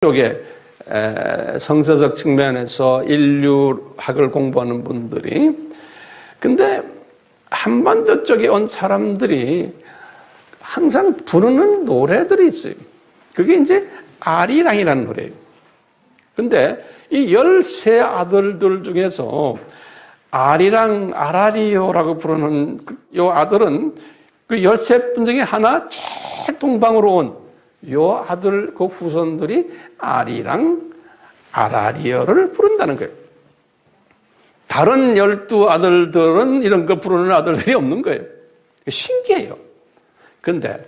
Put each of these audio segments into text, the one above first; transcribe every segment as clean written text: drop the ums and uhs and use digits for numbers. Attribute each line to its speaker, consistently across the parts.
Speaker 1: 쪽에 성서적 측면에서 인류학을 공부하는 분들이, 근데 한반도 쪽에 온 사람들이 항상 부르는 노래들이 있어요. 그게 이제 아리랑이라는 노래예요. 근데 이 13아들들 중에서 아리랑, 아라리오라고 부르는 요 아들은 그 13분 중에 하나 제일 동방으로 온 요 아들 그 후손들이 아리랑, 아라리어를 부른다는 거예요. 다른 12아들들은 이런 거 부르는 아들들이 없는 거예요. 신기해요. 그런데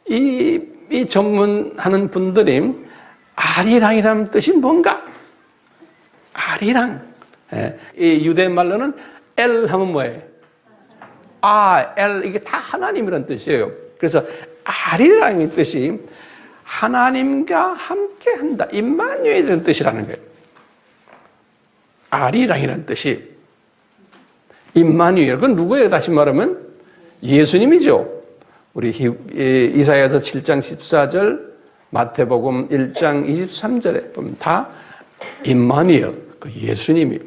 Speaker 1: 이 전문하는 분들이 아리랑이라는 뜻이 뭔가? 아리랑. 이 유대 말로는 엘 하면 뭐예요? 엘, 이게 다 하나님이라는 뜻이에요. 그래서 아리랑의 뜻이 하나님과 함께 한다. 임마누엘이라는 뜻이라는 거예요. 아리랑이라는 뜻이. 임마누엘. 그건 누구예요? 다시 말하면 예수님이죠. 우리 이사야서 7장 14절, 마태복음 1장 23절에 보면 다 임마누엘, 그 예수님이에요.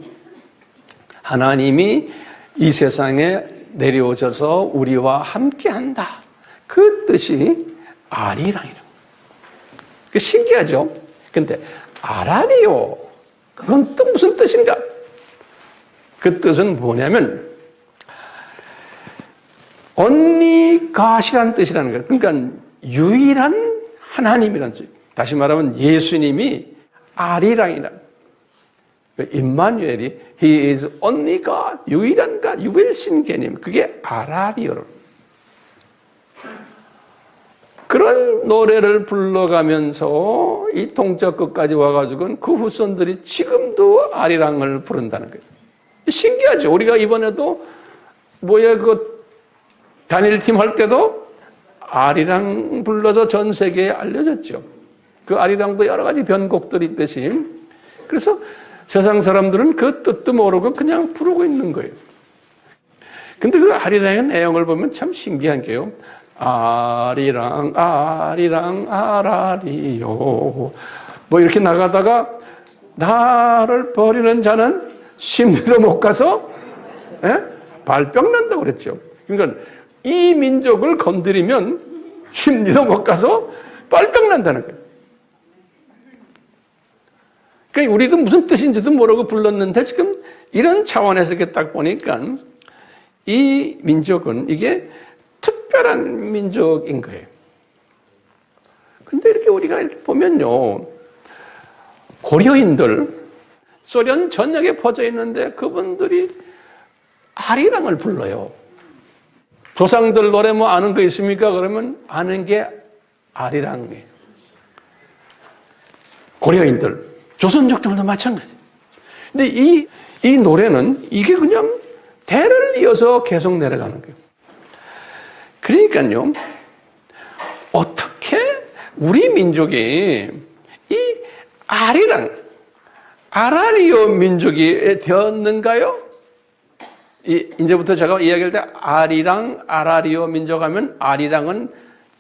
Speaker 1: 하나님이 이 세상에 내려오셔서 우리와 함께 한다. 그 뜻이 아리랑이라고. 그 신기하죠? 근데 아라리오, 그건 또 무슨 뜻인가? 그 뜻은 뭐냐면 only God이라는 뜻이라는 거예요. 그러니까 유일한 하나님이라는 뜻. 다시 말하면 예수님이 아리랑이라는 거예요. 임마누엘이 He is only God, 유일한 God, 유일신 개념. 그게 아라리오로. 그런 노래를 불러가면서 이 동쪽 끝까지 와가지고는 그 후손들이 지금도 아리랑을 부른다는 거예요. 신기하죠? 우리가 이번에도 그 단일팀 할 때도 아리랑 불러서 전 세계에 알려졌죠. 그 아리랑도 여러 가지 변곡들이 있듯이. 그래서 세상 사람들은 그 뜻도 모르고 그냥 부르고 있는 거예요. 근데 그 아리랑의 내용을 보면 참 신기한 게요. 아리랑, 아리랑, 아라리요. 이렇게 나가다가 나를 버리는 자는 심리도 못 가서 발병 난다고 그랬죠. 그러니까 이 민족을 건드리면 심리도 못 가서 발병 난다는 거예요. 그러니까 우리도 무슨 뜻인지도 모르고 불렀는데 지금 이런 차원에서 이렇게 딱 보니까 이 민족은 이게 특별한 민족인 거예요. 근데 이렇게 우리가 이렇게 보면요. 고려인들, 소련 전역에 퍼져 있는데 그분들이 아리랑을 불러요. 조상들 노래 아는 거 있습니까? 그러면 아는 게 아리랑이에요. 고려인들, 조선족들도 마찬가지. 근데 이 노래는 이게 그냥 대를 이어서 계속 내려가는 거예요. 그러니까요, 어떻게 우리 민족이 이 아리랑, 아라리오 민족이 되었는가요? 이제부터 제가 이야기할 때 아리랑, 아라리오 민족 하면 아리랑은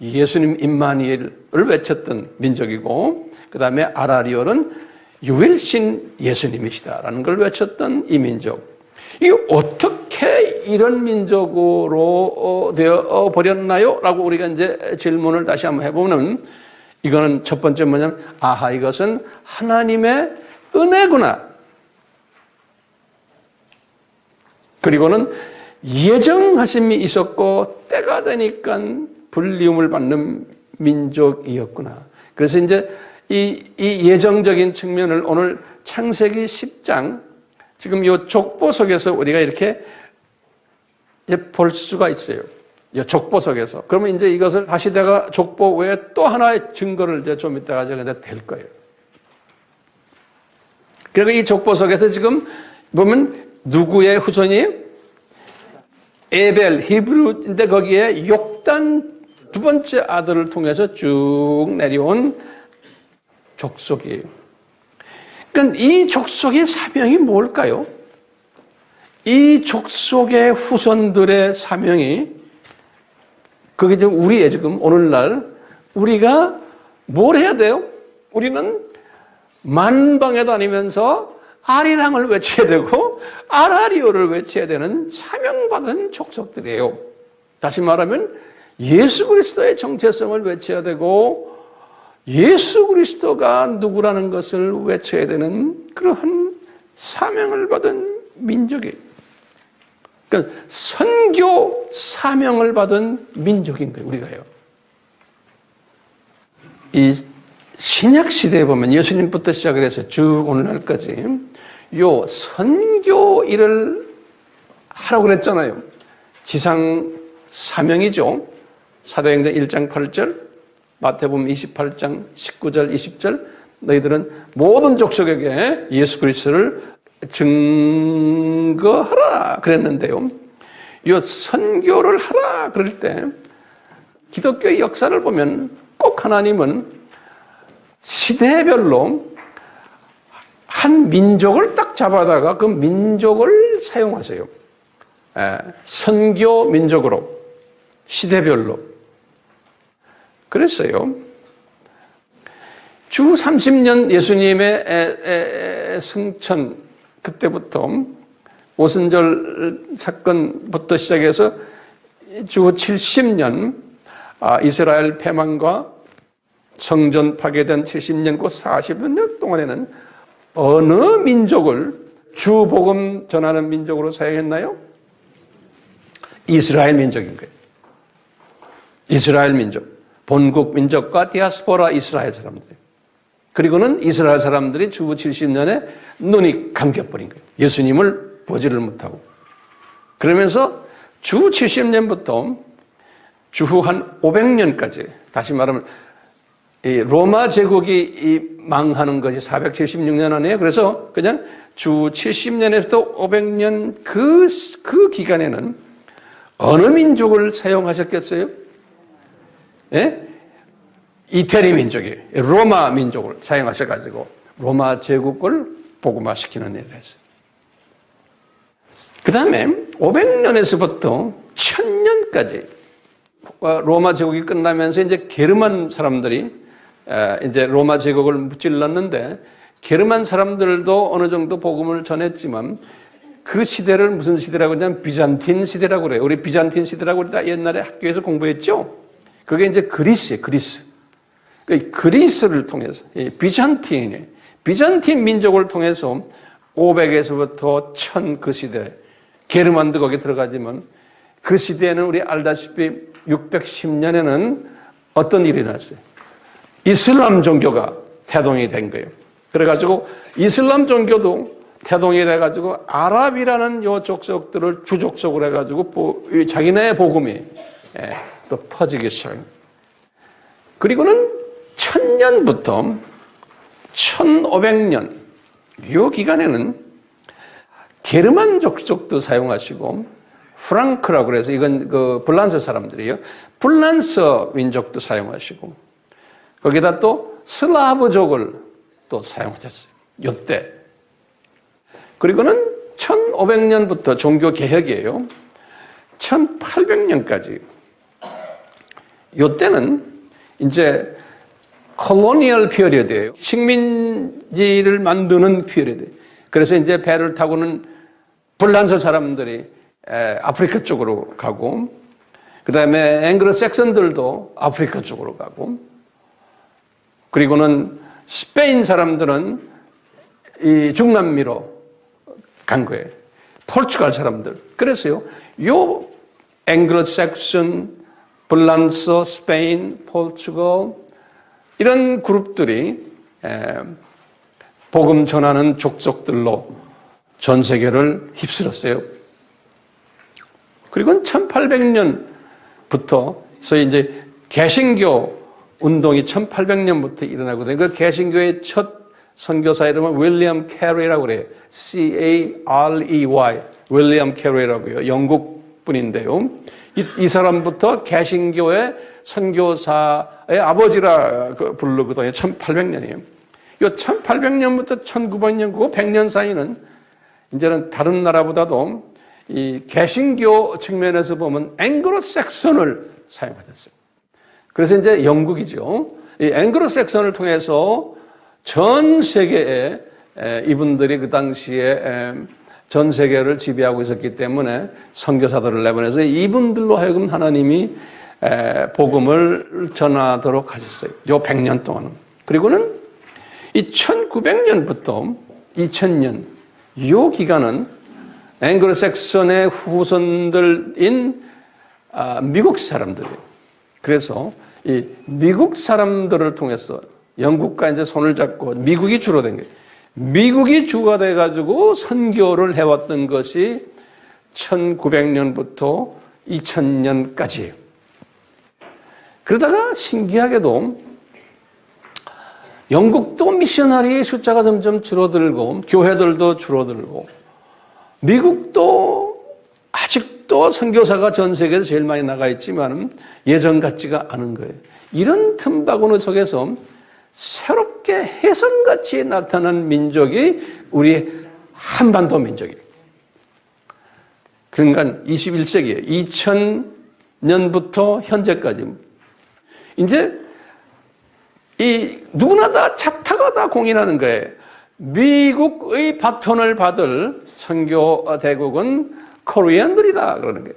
Speaker 1: 예수님 임마누엘을 외쳤던 민족이고, 그 다음에 아라리오는 유일신 예수님이시다라는 걸 외쳤던 이 민족. 이게 어떻게 이런 민족으로 되어 버렸나요? 라고 우리가 이제 질문을 다시 한번 해보면, 이거는 첫 번째 뭐냐면, 이것은 하나님의 은혜구나. 그리고는 예정하심이 있었고, 때가 되니까 불리움을 받는 민족이었구나. 그래서 이제 이 예정적인 측면을 오늘 창세기 10장, 지금 이 족보 속에서 우리가 이렇게 이제 볼 수가 있어요. 이 족보 속에서. 그러면 이제 이것을 다시 내가 족보 외에 또 하나의 증거를 이제 좀 이따가 제가 될 거예요. 그리고 이 족보 속에서 지금 보면 누구의 후손이? 에벨, 히브리인데 거기에 욕단 두 번째 아들을 통해서 쭉 내려온 족속이에요. 그러니까 이 족속의 사명이 뭘까요? 이 족속의 후손들의 사명이, 그게 지금 우리의 지금 오늘날 우리가 뭘 해야 돼요? 우리는 만방에 다니면서 아리랑을 외쳐야 되고 아라리오를 외쳐야 되는 사명받은 족속들이에요. 다시 말하면 예수 그리스도의 정체성을 외쳐야 되고 예수 그리스도가 누구라는 것을 외쳐야 되는 그러한 사명을 받은 민족이에요. 그러니까 선교 사명을 받은 민족인 거예요. 우리가요. 이 신약 시대에 보면 예수님부터 시작을 해서 쭉 오늘날까지 요 선교 일을 하라고 그랬잖아요. 지상 사명이죠. 사도행전 1장 8절, 마태복음 28장 19절 20절 너희들은 모든 족속에게 예수 그리스도를 증거하라 그랬는데요. 이 선교를 하라 그럴 때 기독교의 역사를 보면 꼭 하나님은 시대별로 한 민족을 딱 잡아다가 그 민족을 사용하세요. 선교 민족으로 시대별로. 그랬어요. 주 30년 예수님의 승천 그때부터 오순절 사건부터 시작해서 주 70년 이스라엘 패망과 성전 파괴된 70년 그 40년 동안에는 어느 민족을 주 복음 전하는 민족으로 사용했나요? 이스라엘 민족인 거예요. 이스라엘 민족. 본국 민족과 디아스포라 이스라엘 사람들. 그리고는 이스라엘 사람들이 주 70년에 눈이 감겨버린 거예요. 예수님을 보지를 못하고. 그러면서 주 70년부터 주후 한 500년까지, 다시 말하면 이 로마 제국이 망하는 것이 476년 안에요. 그래서 그냥 주 70년에서 500년 그 기간에는 어느 민족을 사용하셨겠어요? 예? 이태리 민족이 로마 민족을 사용하셔가지고 로마 제국을 복음화시키는 일을 했어요. 그 다음에 500년에서부터 1000년까지 로마 제국이 끝나면서 이제 게르만 사람들이 이제 로마 제국을 무찔렀는데 게르만 사람들도 어느 정도 복음을 전했지만 그 시대를 무슨 시대라고 하냐면 비잔틴 시대라고 그래요. 우리 비잔틴 시대라고 우리 다 옛날에 학교에서 공부했죠. 그게 이제 그리스예요. 그리스를 통해서 비잔틴 민족을 통해서 500에서부터 1000 그 시대 게르만도 거기 들어가지만 그 시대에는 우리 알다시피 610년에는 어떤 일이 났어요? 이슬람 종교가 태동이 된 거예요. 그래가지고 이슬람 종교도 태동이 돼가지고 아랍이라는 요 족속들을 주족속으로 해가지고 자기네 복음이 또 퍼지기 시작합니다. 그리고는 1000년부터 1500년 요 기간에는 게르만 족속도 사용하시고 프랑크라고 그래서 이건 그 불란서 사람들이에요. 불란서 민족도 사용하시고 거기다 또 슬라브족을 또 사용하셨어요. 요때. 그리고는 1500년부터 종교 개혁이에요. 1800년까지. 요때는 이제 콜로니얼 피리어드예요. 식민지를 만드는 피리어드. 그래서 이제 배를 타고는 불란서 사람들이 아프리카 쪽으로 가고 그다음에 앵글로 섹선들도 아프리카 쪽으로 가고 그리고는 스페인 사람들은 이 중남미로 간 거예요. 포르투갈 사람들. 그래서요. 요 앵글로 섹슨, 불란서, 스페인, 포르투갈 이런 그룹들이 복음 전하는 족속들로 전 세계를 휩쓸었어요. 그리고 1800년부터 소위 이제 개신교 운동이 1800년부터 일어나거든요. 그 개신교의 첫 선교사 이름은 윌리엄 캐리라고 그래요. C-A-R-E-Y. 윌리엄 캐리라고요. 영국 분인데요. 이 사람부터 개신교의 선교사의 아버지라 부르거든요. 1800년이에요. 이 1800년부터 1900년, 그 100년 사이는 이제는 다른 나라보다도 이 개신교 측면에서 보면 앵글로 섹선을 사용하셨어요. 그래서 이제 영국이죠. 이 앵글로 섹선을 통해서 전 세계에 이분들이 그 당시에 전 세계를 지배하고 있었기 때문에 선교사들을 내보내서 이분들로 하여금 하나님이 복음을 전하도록 하셨어요. 요 100년 동안은. 그리고는 이 1900년부터 2000년 요 기간은 앵글로색선의 후손들인 미국 사람들이에요. 그래서 이 미국 사람들을 통해서 영국과 이제 손을 잡고 미국이 주로 된 거예요. 미국이 주가 돼가지고 선교를 해왔던 것이 1900년부터 2000년까지예요. 그러다가 신기하게도 영국도 미셔너리 숫자가 점점 줄어들고 교회들도 줄어들고 미국도 아직도 선교사가 전 세계에서 제일 많이 나가 있지만 예전 같지가 않은 거예요. 이런 틈바구니 속에서 새롭게 혜성같이 나타난 민족이 우리 한반도 민족이에요. 그러니까 21세기에 2000년부터 현재까지 이제 이 누구나 다 잡타가 다 공인하는 거예요. 미국의 바톤을 받을 선교 대국은 코리안들이다 그러는 거예요.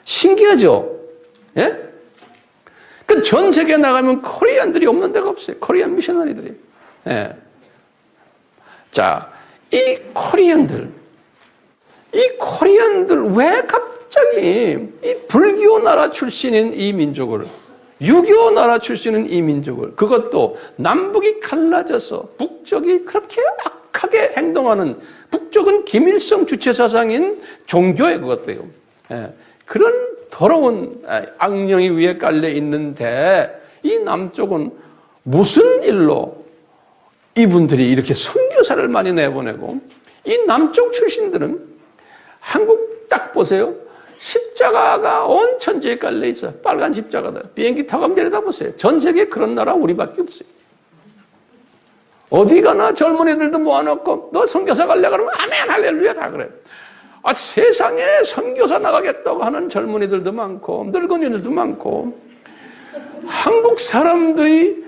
Speaker 1: 신기하죠? 예? 그 전 세계에 나가면 코리안들이 없는 데가 없어요. 코리안 미셔너리들이. 예. 자, 이 코리안들 왜 갑자기 이 불교 나라 출신인 이 민족을 유교 나라 출신인 이 민족을 그것도 남북이 갈라져서 북쪽이 그렇게 악하게 행동하는 북쪽은 김일성 주체사상인 종교의 그것도요. 예. 그런 더러운 악령이 위에 깔려 있는데 이 남쪽은 무슨 일로 이분들이 이렇게 선교사를 많이 내보내고 이 남쪽 출신들은 한국 딱 보세요. 십자가가 온 천지에 깔려 있어. 빨간 십자가들. 비행기 타고 가면 내려다 보세요. 전 세계에 그런 나라 우리밖에 없어요. 어디 가나 젊은이들도 모아놓고 너 선교사 갈래 그러면 아멘 할렐루야 다 그래. 세상에 선교사 나가겠다고 하는 젊은이들도 많고 늙은이들도 많고 한국 사람들이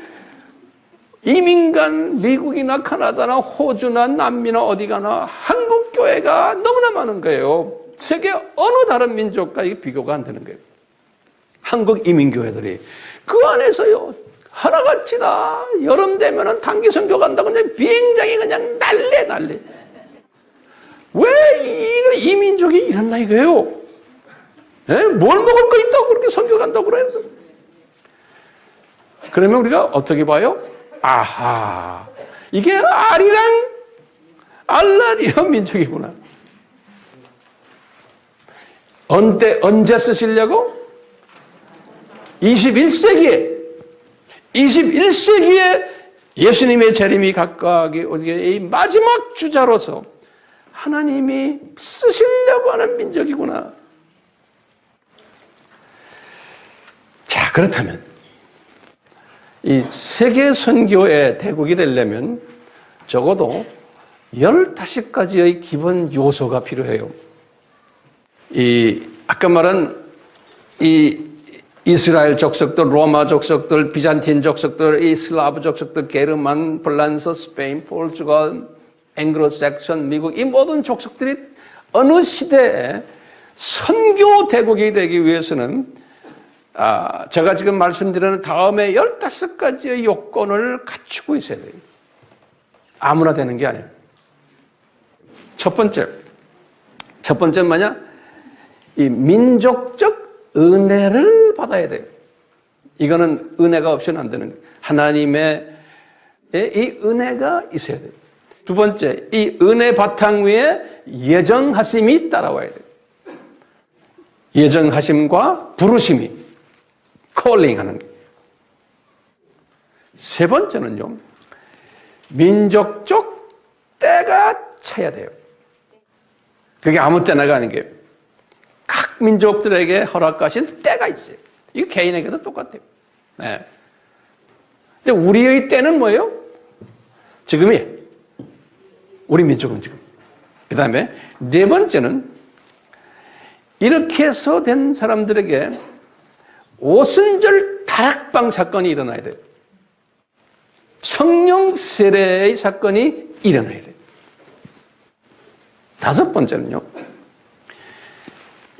Speaker 1: 이민간 미국이나 카나다나 호주나 남미나 어디 가나 한국 교회가 너무나 많은 거예요. 세계 어느 다른 민족과 이게 비교가 안 되는 거예요. 한국 이민교회들이 그 안에서요 하나같이 다 여름 되면은 단기 선교 간다고 그냥 비행장이 그냥 난리. 왜 이 민족이 이랬나 이거예요? 예? 뭘 먹을 거 있다고 그렇게 선교 간다고 그래요? 그러면 우리가 어떻게 봐요? 아하, 이게 아리랑 알라리아 민족이구나. 언제 쓰시려고? 21세기에 예수님의 재림이 가까이 오게 이 마지막 주자로서 하나님이 쓰시려고 하는 민족이구나. 자, 그렇다면 이 세계 선교의 대국이 되려면 적어도 15가지의 기본 요소가 필요해요. 아까 말한 이 이스라엘 족속들, 로마 족속들, 비잔틴 족속들, 이 슬라브 족속들, 게르만, 플란스, 스페인, 포르투갈, 앵글로색션, 미국, 이 모든 족속들이 어느 시대에 선교 대국이 되기 위해서는 제가 지금 말씀드리는 다음에 15가지의 요건을 갖추고 있어야 돼요. 아무나 되는 게 아니에요. 첫 번째는 뭐냐? 이 민족적 은혜를 받아야 돼요. 이거는 은혜가 없이는 안 되는 거예요. 하나님의 이 은혜가 있어야 돼요. 두 번째, 이 은혜 바탕 위에 예정하심이 따라와야 돼요. 예정하심과 부르심이 콜링 하는 거예요. 세 번째는요, 민족적 때가 차야 돼요. 그게 아무 때나가 아닌 게 각 민족들에게 허락하신 때가 있어요. 이거 개인에게도 똑같아요. 네. 근데 우리의 때는 뭐예요? 지금이에요. 우리 민족은 지금. 그 다음에 네 번째는 이렇게 해서 된 사람들에게 오순절 다락방 사건이 일어나야 돼요. 성령 세례의 사건이 일어나야 돼요. 다섯 번째는요,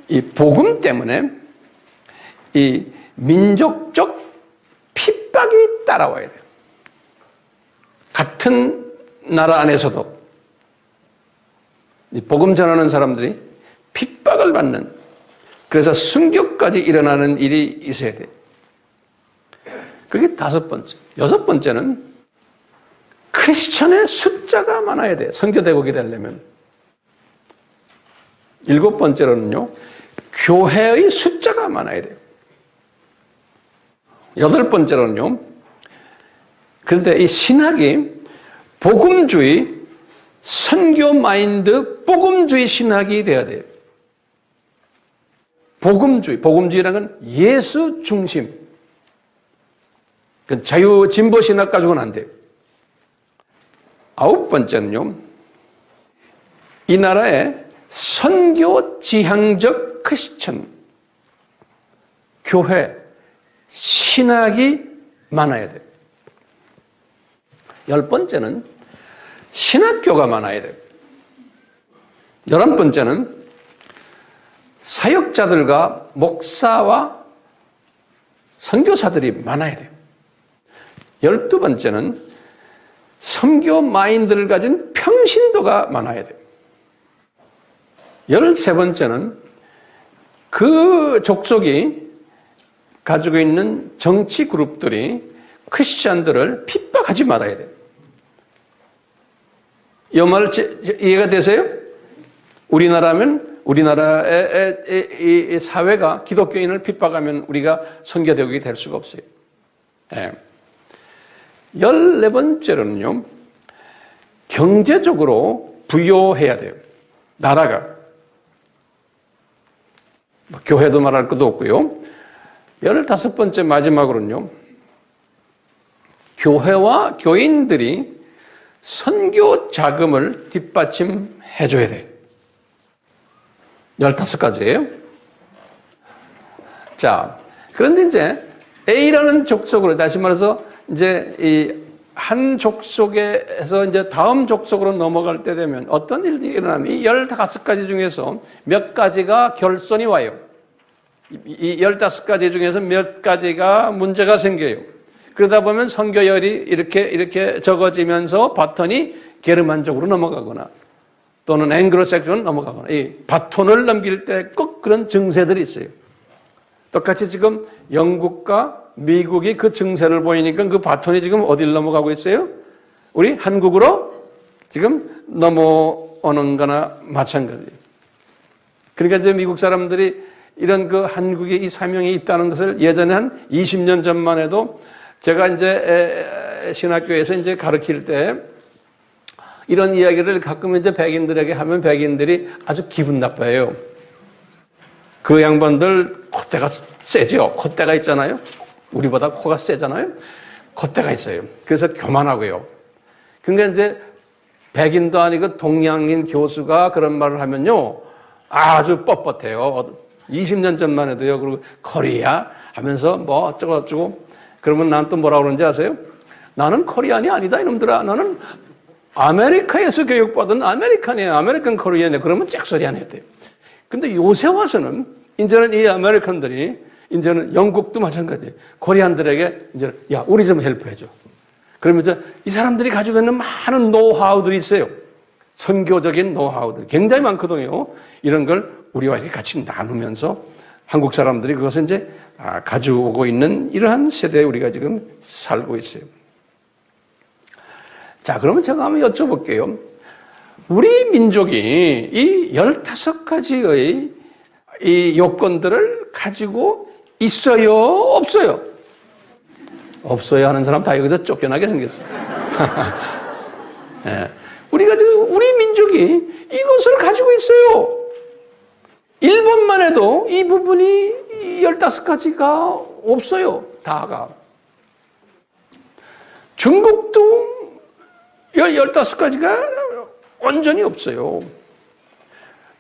Speaker 1: 이 복음 때문에 이 민족적 핍박이 따라와야 돼요. 같은 나라 안에서도 이 복음 전하는 사람들이 핍박을 받는, 그래서 순교까지 일어나는 일이 있어야 돼요. 그게 다섯 번째. 여섯 번째는 크리스천의 숫자가 많아야 돼요. 선교대국이 되려면. 일곱 번째로는요, 교회의 숫자가 많아야 돼요. 여덟 번째로는요, 그런데 이 신학이 복음주의, 선교 마인드, 복음주의 신학이 돼야 돼요. 복음주의라는 건 예수 중심. 그 자유 진보 신학 가지고는 안 돼요. 아홉 번째는요, 이 나라에 선교 지향적 크리스천, 교회, 신학이 많아야 돼요. 열 번째는 신학교가 많아야 돼요. 11번째는 사역자들과 목사와 선교사들이 많아야 돼요. 12번째는 선교 마인드를 가진 평신도가 많아야 돼요. 13번째는 그 족속이 가지고 있는 정치 그룹들이 크리스찬들을 핍박하지 말아야 돼요. 이 말 이해가 되세요? 우리나라의 이 사회가 기독교인을 핍박하면 우리가 선교대국이 될 수가 없어요. 예. 14번째로는요, 경제적으로 부유해야 돼요. 나라가. 교회도 말할 것도 없고요. 15번째 마지막으로는요, 교회와 교인들이 선교 자금을 뒷받침해 줘야 돼요. 15가지예요. 자, 그런데 이제 A라는 족속으로, 다시 말해서 이제 이 한 족속에서 이제 다음 족속으로 넘어갈 때 되면 어떤 일들이 일어나면 이 15가지 중에서 몇 가지가 결손이 와요. 이 15가지 중에서 몇 가지가 문제가 생겨요. 그러다 보면 선교열이 이렇게 적어지면서 바톤이 게르만족으로 넘어가거나 또는 앵글로색으로 넘어가거나, 이 바톤을 넘길 때 꼭 그런 증세들이 있어요. 똑같이 지금 영국과 미국이 그 증세를 보이니까 그 바톤이 지금 어디를 넘어가고 있어요? 우리 한국으로 지금 넘어오는 거나 마찬가지예요. 그러니까 이제 미국 사람들이 이런 그 한국에 이 사명이 있다는 것을 예전에 한 20년 전만 해도 제가 이제 신학교에서 이제 가르칠 때 이런 이야기를 가끔 이제 백인들에게 하면 백인들이 아주 기분 나빠해요. 그 양반들 콧대가 세죠? 콧대가 있잖아요? 우리보다 코가 세잖아요? 콧대가 있어요. 그래서 교만하고요. 그러니까 이제 백인도 아니고 동양인 교수가 그런 말을 하면요, 아주 뻣뻣해요. 20년 전만 해도요, 그리고 코리아 하면서 뭐 어쩌고 그러면 난 또 뭐라고 그러는지 아세요? 나는 코리안이 아니다, 이놈들아. 나는 아메리카에서 교육받은 아메리칸이에요. 아메리칸 코리안이에요. 그러면 짝소리 안 해도 돼요. 근데 요새 와서는, 이제는 이 아메리칸들이, 이제는 영국도 마찬가지예요. 코리안들에게, 이제, 야, 우리 좀 헬프해줘. 그러면 이제 이 사람들이 가지고 있는 많은 노하우들이 있어요. 선교적인 노하우들. 굉장히 많거든요. 이런 걸 우리와 이렇게 같이 나누면서 한국 사람들이 그것을 이제 가지고 있는 이러한 세대에 우리가 지금 살고 있어요. 자, 그러면 제가 한번 여쭤볼게요. 우리 민족이 이 15가지의 이 요건들을 가지고 있어요? 없어요? 없어요 하는 사람 다 여기서 쫓겨나게 생겼어요. 네. 우리가 지금, 우리 민족이 이것을 가지고 있어요. 일본만 해도 이 부분이 15가지가 없어요. 다가. 중국도 15가지가 완전히 없어요.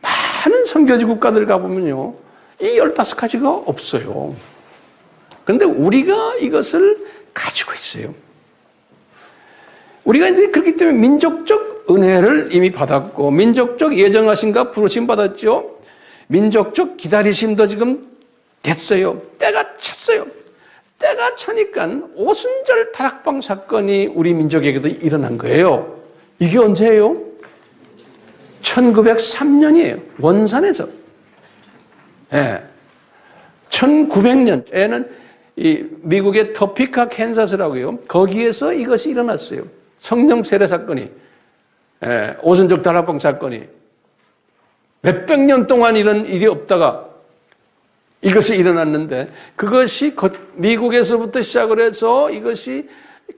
Speaker 1: 많은 선교지 국가들 가보면요, 이 15가지가 없어요. 그런데 우리가 이것을 가지고 있어요. 우리가 이제 그렇기 때문에 민족적 은혜를 이미 받았고, 민족적 예정하심과 부르심 받았죠. 민족적 기다리심도 지금 됐어요. 때가 찼어요. 때가 차니까 오순절 다락방 사건이 우리 민족에게도 일어난 거예요. 이게 언제예요? 1903년이에요. 원산에서. 예. 1900년에는 이 미국의 터피카 캔사스라고요. 거기에서 이것이 일어났어요. 성령 세례 사건이. 예. 오순절 다락방 사건이. 몇백 년 동안 이런 일이 없다가 이것이 일어났는데, 그것이 미국에서부터 시작을 해서 이것이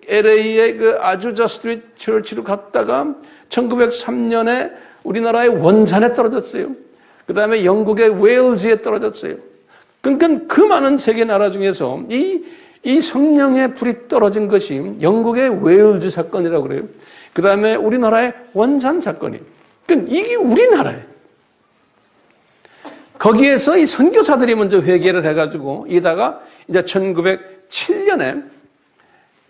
Speaker 1: LA의 그 아주자 스트리트 처치로 갔다가 1903년에 우리나라의 원산에 떨어졌어요. 그 다음에 영국의 웨일즈에 떨어졌어요. 그러니까 그 많은 세계 나라 중에서 이 성령의 불이 떨어진 것이 영국의 웨일즈 사건이라고 그래요. 그 다음에 우리나라의 원산 사건이. 그러니까 이게 우리나라예요. 거기에서 이 선교사들이 먼저 회개를 해가지고, 이다가 이제 1907년에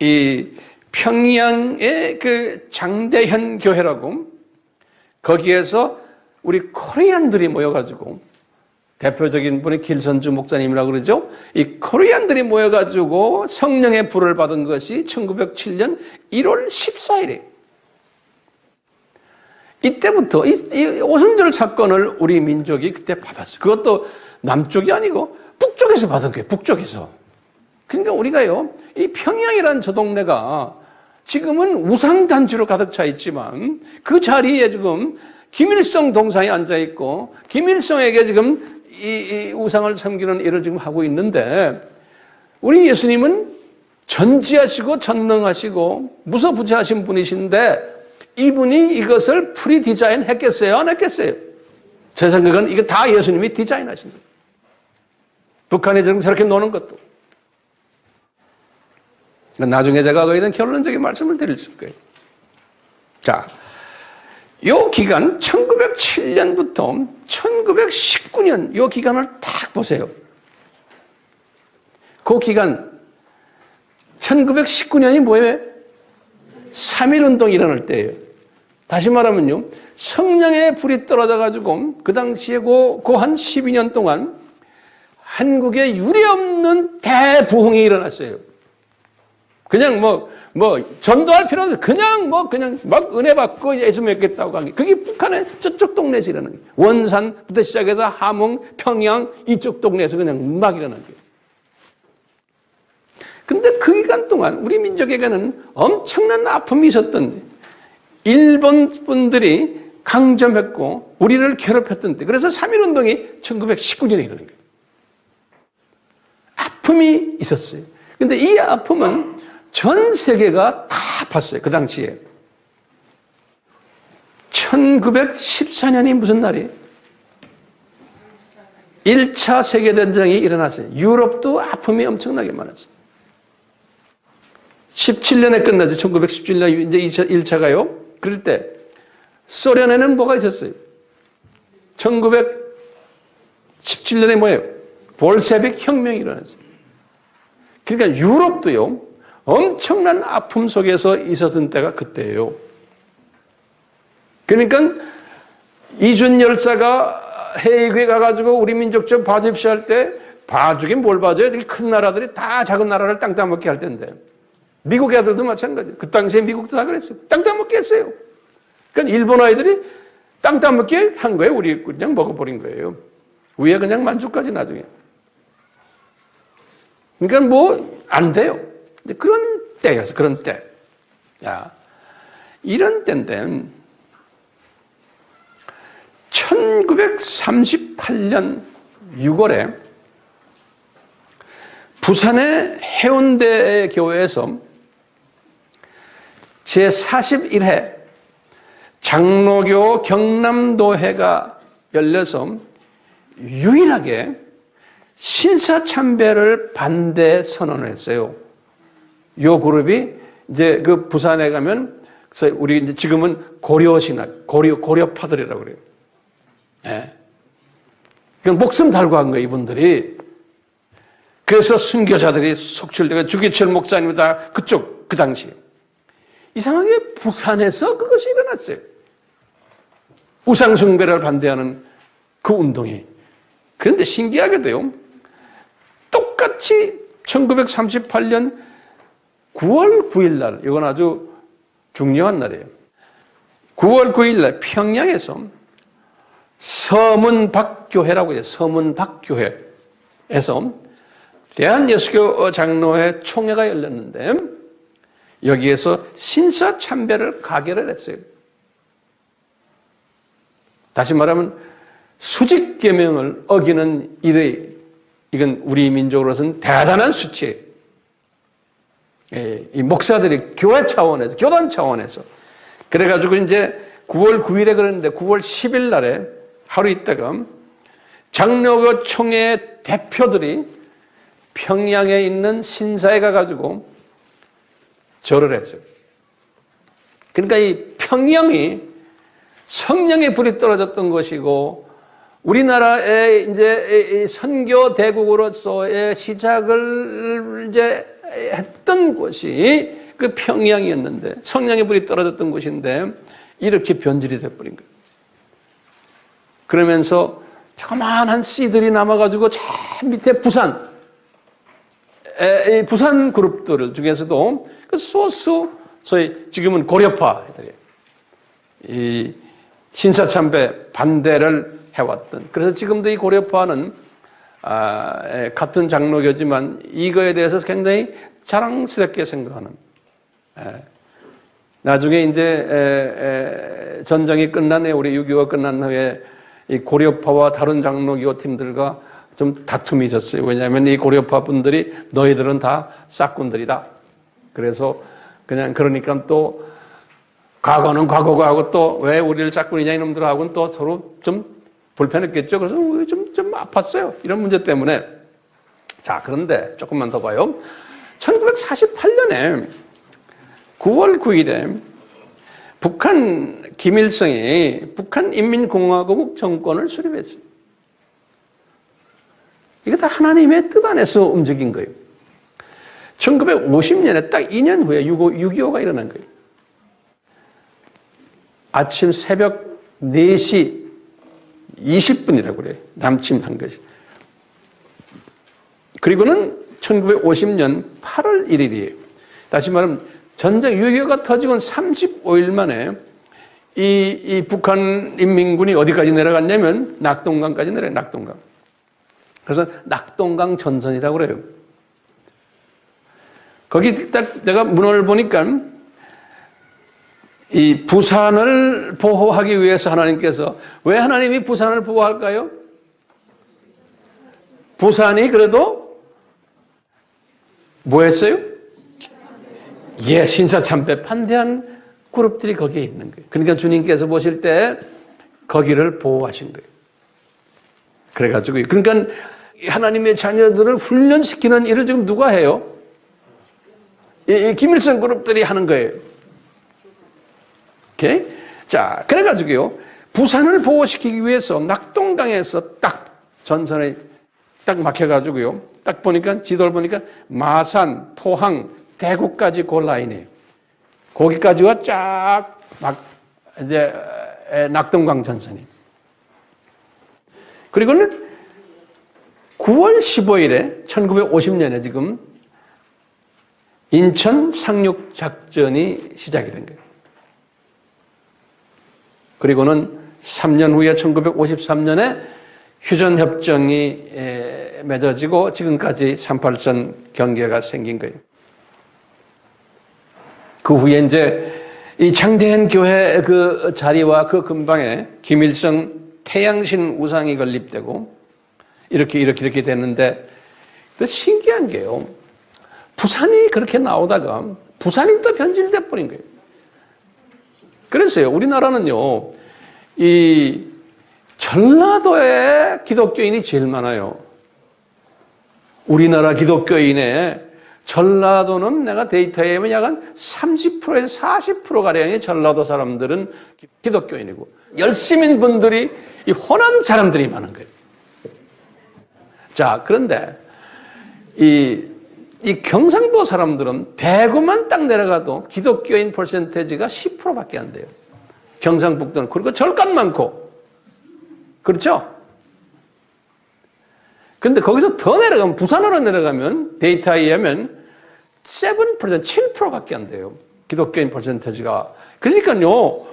Speaker 1: 이 평양의 그 장대현 교회라고, 거기에서 우리 코리안들이 모여가지고, 대표적인 분이 길선주 목사님이라고 그러죠. 이 코리안들이 모여가지고 성령의 불을 받은 것이 1907년 1월 14일이에요. 이때부터 이 오순절 사건을 우리 민족이 그때 받았어요. 그것도 남쪽이 아니고 북쪽에서 받은 거예요. 북쪽에서. 그러니까 우리가요, 이 평양이라는 저 동네가 지금은 우상단지로 가득 차 있지만 그 자리에 지금 김일성 동상이 앉아 있고 김일성에게 지금 이 우상을 섬기는 일을 지금 하고 있는데, 우리 예수님은 전지하시고 전능하시고 무소부재하신 분이신데 이분이 이것을 프리디자인 했겠어요? 안 했겠어요? 제 생각은 이게 다 예수님이 디자인하신 거예요. 북한에 지금 저렇게 노는 것도. 나중에 제가 거기에 대한 결론적인 말씀을 드릴 거예요. 자, 요 기간 1907년부터 1919년 요 기간을 딱 보세요. 그 기간 1919년이 뭐예요? 3.1운동이 일어날 때예요. 다시 말하면요, 성령의 불이 떨어져가지고 그 당시에 그 한 12년 동안 한국에 유례없는 대부흥이 일어났어요. 그냥 전도할 필요 없어요. 그냥 막 은혜 받고 예수 믿겠다고 한 게. 그게 북한의 저쪽 동네에서 일어나는 거예요. 원산부터 시작해서 함흥, 평양 이쪽 동네에서 그냥 막 일어난 거예요. 근데 그 기간 동안 우리 민족에게는 엄청난 아픔이 있었던, 일본 분들이 강점했고 우리를 괴롭혔던 때, 그래서 3.1운동이 1919년에 일어난 거예요. 아픔이 있었어요. 근데 이 아픔은 전 세계가 다 봤어요. 그 당시에. 1914년이 무슨 날이에요? 1차 세계대전이 일어났어요. 유럽도 아픔이 엄청나게 많았어요. 17년에 끝나죠. 1917년 이제 1차가요. 그럴 때 소련에는 뭐가 있었어요? 1917년에 뭐예요? 볼셰빅 혁명이 일어났어요. 그러니까 유럽도요, 엄청난 아픔 속에서 있었던 때가 그때예요. 그러니까 이준 열사가 헤이그에 가가지고 우리 민족 좀 봐줍시오 할 때, 봐주긴 뭘 봐줘요? 큰 나라들이 다 작은 나라를 땅 따먹게 할 텐데. 미국 애들도 마찬가지예요. 그 당시에 미국도 다 그랬어요. 땅 따먹게 했어요. 그러니까 일본 아이들이 땅 따먹게 한 거예요. 우리 그냥 먹어버린 거예요. 위에 그냥 만주까지 나중에. 그러니까 안 돼요. 그런 때였어. 그런 때. 야, 이런 때인데 1938년 6월에 부산의 해운대 교회에서 제41회 장로교 경남도회가 열려서 유일하게 신사참배를 반대 선언을 했어요. 요 그룹이 이제 그 부산에 가면 우리 이제 지금은 고려신학, 고려파들이라고 그래요. 예. 그냥 목숨 달고 한 거예요, 이분들이. 그래서 순교자들이 속출되고 주기철 목사님이 다 그쪽, 그 당시에. 이상하게 부산에서 그것이 일어났어요. 우상숭배를 반대하는 그 운동이. 그런데 신기하게도요, 똑같이 1938년 9월 9일 날, 이건 아주 중요한 날이에요. 9월 9일 날 평양에서 서문박교회라고 해요. 서문박교회에서 대한예수교 장로회 총회가 열렸는데 여기에서 신사참배를 가결을 했어요. 다시 말하면 수직계명을 어기는 일의, 이건 우리 민족으로서는 대단한 수치예요. 이 목사들이 교회 차원에서, 교단 차원에서. 그래가지고 이제 9월 9일에 그랬는데 9월 10일 날에 하루 있다가 장로교 총회 대표들이 평양에 있는 신사에 가가지고 절을 했어요. 그러니까 이 평양이 성령의 불이 떨어졌던 것이고 우리나라의 이제 선교 대국으로서의 시작을 이제 했던 곳이 그 평양이었는데 성령의 불이 떨어졌던 곳인데 이렇게 변질이 돼버린 거예요. 그러면서 조그마한 씨들이 남아가지고 저 밑에 부산 그룹들 중에서도 그 소수 소위 지금은 고려파 애들이에요. 이 신사참배 반대를 해왔던. 그래서 지금도 이 고려파는 같은 장로교지만 이거에 대해서 굉장히 자랑스럽게 생각하는. 나중에 이제 전쟁이 끝난 후에 우리 6.25가 끝난 후에 이 고려파와 다른 장로교 팀들과 좀 다툼이 있었어요. 왜냐하면 이 고려파 분들이 너희들은 다 싹군들이다. 그래서 그냥 그러니까 또 과거는 과거고 하고 또 왜 우리를 짝꿍이냐 이놈들하고는 또 서로 좀 불편했겠죠. 그래서 좀 아팠어요. 이런 문제 때문에. 자, 그런데 조금만 더 봐요. 1948년에 9월 9일에 북한 김일성이 북한인민공화국 정권을 수립했어요. 이게 다 하나님의 뜻 안에서 움직인 거예요. 1950년에 딱 2년 후에 6.25가 일어난 거예요. 아침 새벽 4시 20분이라고 그래요. 남침한 것이. 그리고는 1950년 8월 1일이에요. 다시 말하면 전쟁 6.25가 터지고 35일 만에 이 북한 인민군이 어디까지 내려갔냐면 낙동강까지 내려요. 낙동강. 그래서 낙동강 전선이라고 그래요. 거기 딱 내가 문헌을 보니까 이 부산을 보호하기 위해서 하나님께서 왜 하나님이 부산을 보호할까요? 부산이 그래도 뭐 했어요? 예, 신사참배 반대한 그룹들이 거기에 있는 거예요. 그러니까 주님께서 보실 때 거기를 보호하신 거예요. 그래가지고 그러니까 하나님의 자녀들을 훈련시키는 일을 지금 누가 해요? 이 김일성 그룹들이 하는 거예요. 오케이? 자, 그래가지고요, 부산을 보호시키기 위해서 낙동강에서 딱 전선에 딱 막혀가지고요, 딱 보니까, 지도를 보니까 마산, 포항, 대구까지 그 라인이에요. 거기까지가 쫙 막, 이제, 낙동강 전선이. 그리고는 9월 15일에 1950년에 지금 인천 상륙 작전이 시작이 된 거예요. 그리고는 3년 후에 1953년에 휴전협정이 맺어지고 지금까지 38선 경계가 생긴 거예요. 그 후에 이제 이 창대한 교회 그 자리와 그 근방에 김일성 태양신 우상이 건립되고 이렇게 됐는데 또 신기한 게요. 부산이 그렇게 나오다가 부산이 또 변질돼 버린 거예요. 그래서요, 우리나라는요, 이 전라도에 기독교인이 제일 많아요. 우리나라 기독교인의 전라도는 내가 데이터에 보면 약 한 30%에서 40%가량의 전라도 사람들은 기독교인이고, 열심인 분들이 이 호남 사람들이 많은 거예요. 자, 그런데 이 이 경상도 사람들은 대구만 딱 내려가도 기독교인 퍼센테이지가 10%밖에 안 돼요. 경상북도는. 그리고 절간 많고. 그렇죠? 그런데 거기서 더 내려가면, 부산으로 내려가면 데이터에 의하면 7%, 7%밖에 안 돼요. 기독교인 퍼센테이지가. 그러니까요,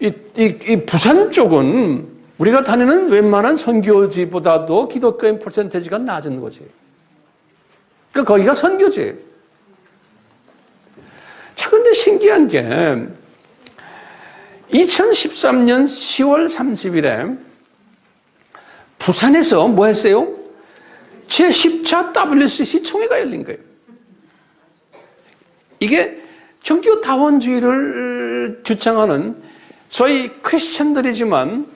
Speaker 1: 이 부산 쪽은 우리가 다니는 웬만한 선교지보다도 기독교인 퍼센테이지가 낮은 거지. 그러니까 거기가 선교지예요. 자, 근데 신기한 게 2013년 10월 30일에 부산에서 뭐 했어요? 제10차 WCC 총회가 열린 거예요. 이게 종교 다원주의를 주창하는 소위 크리스천들이지만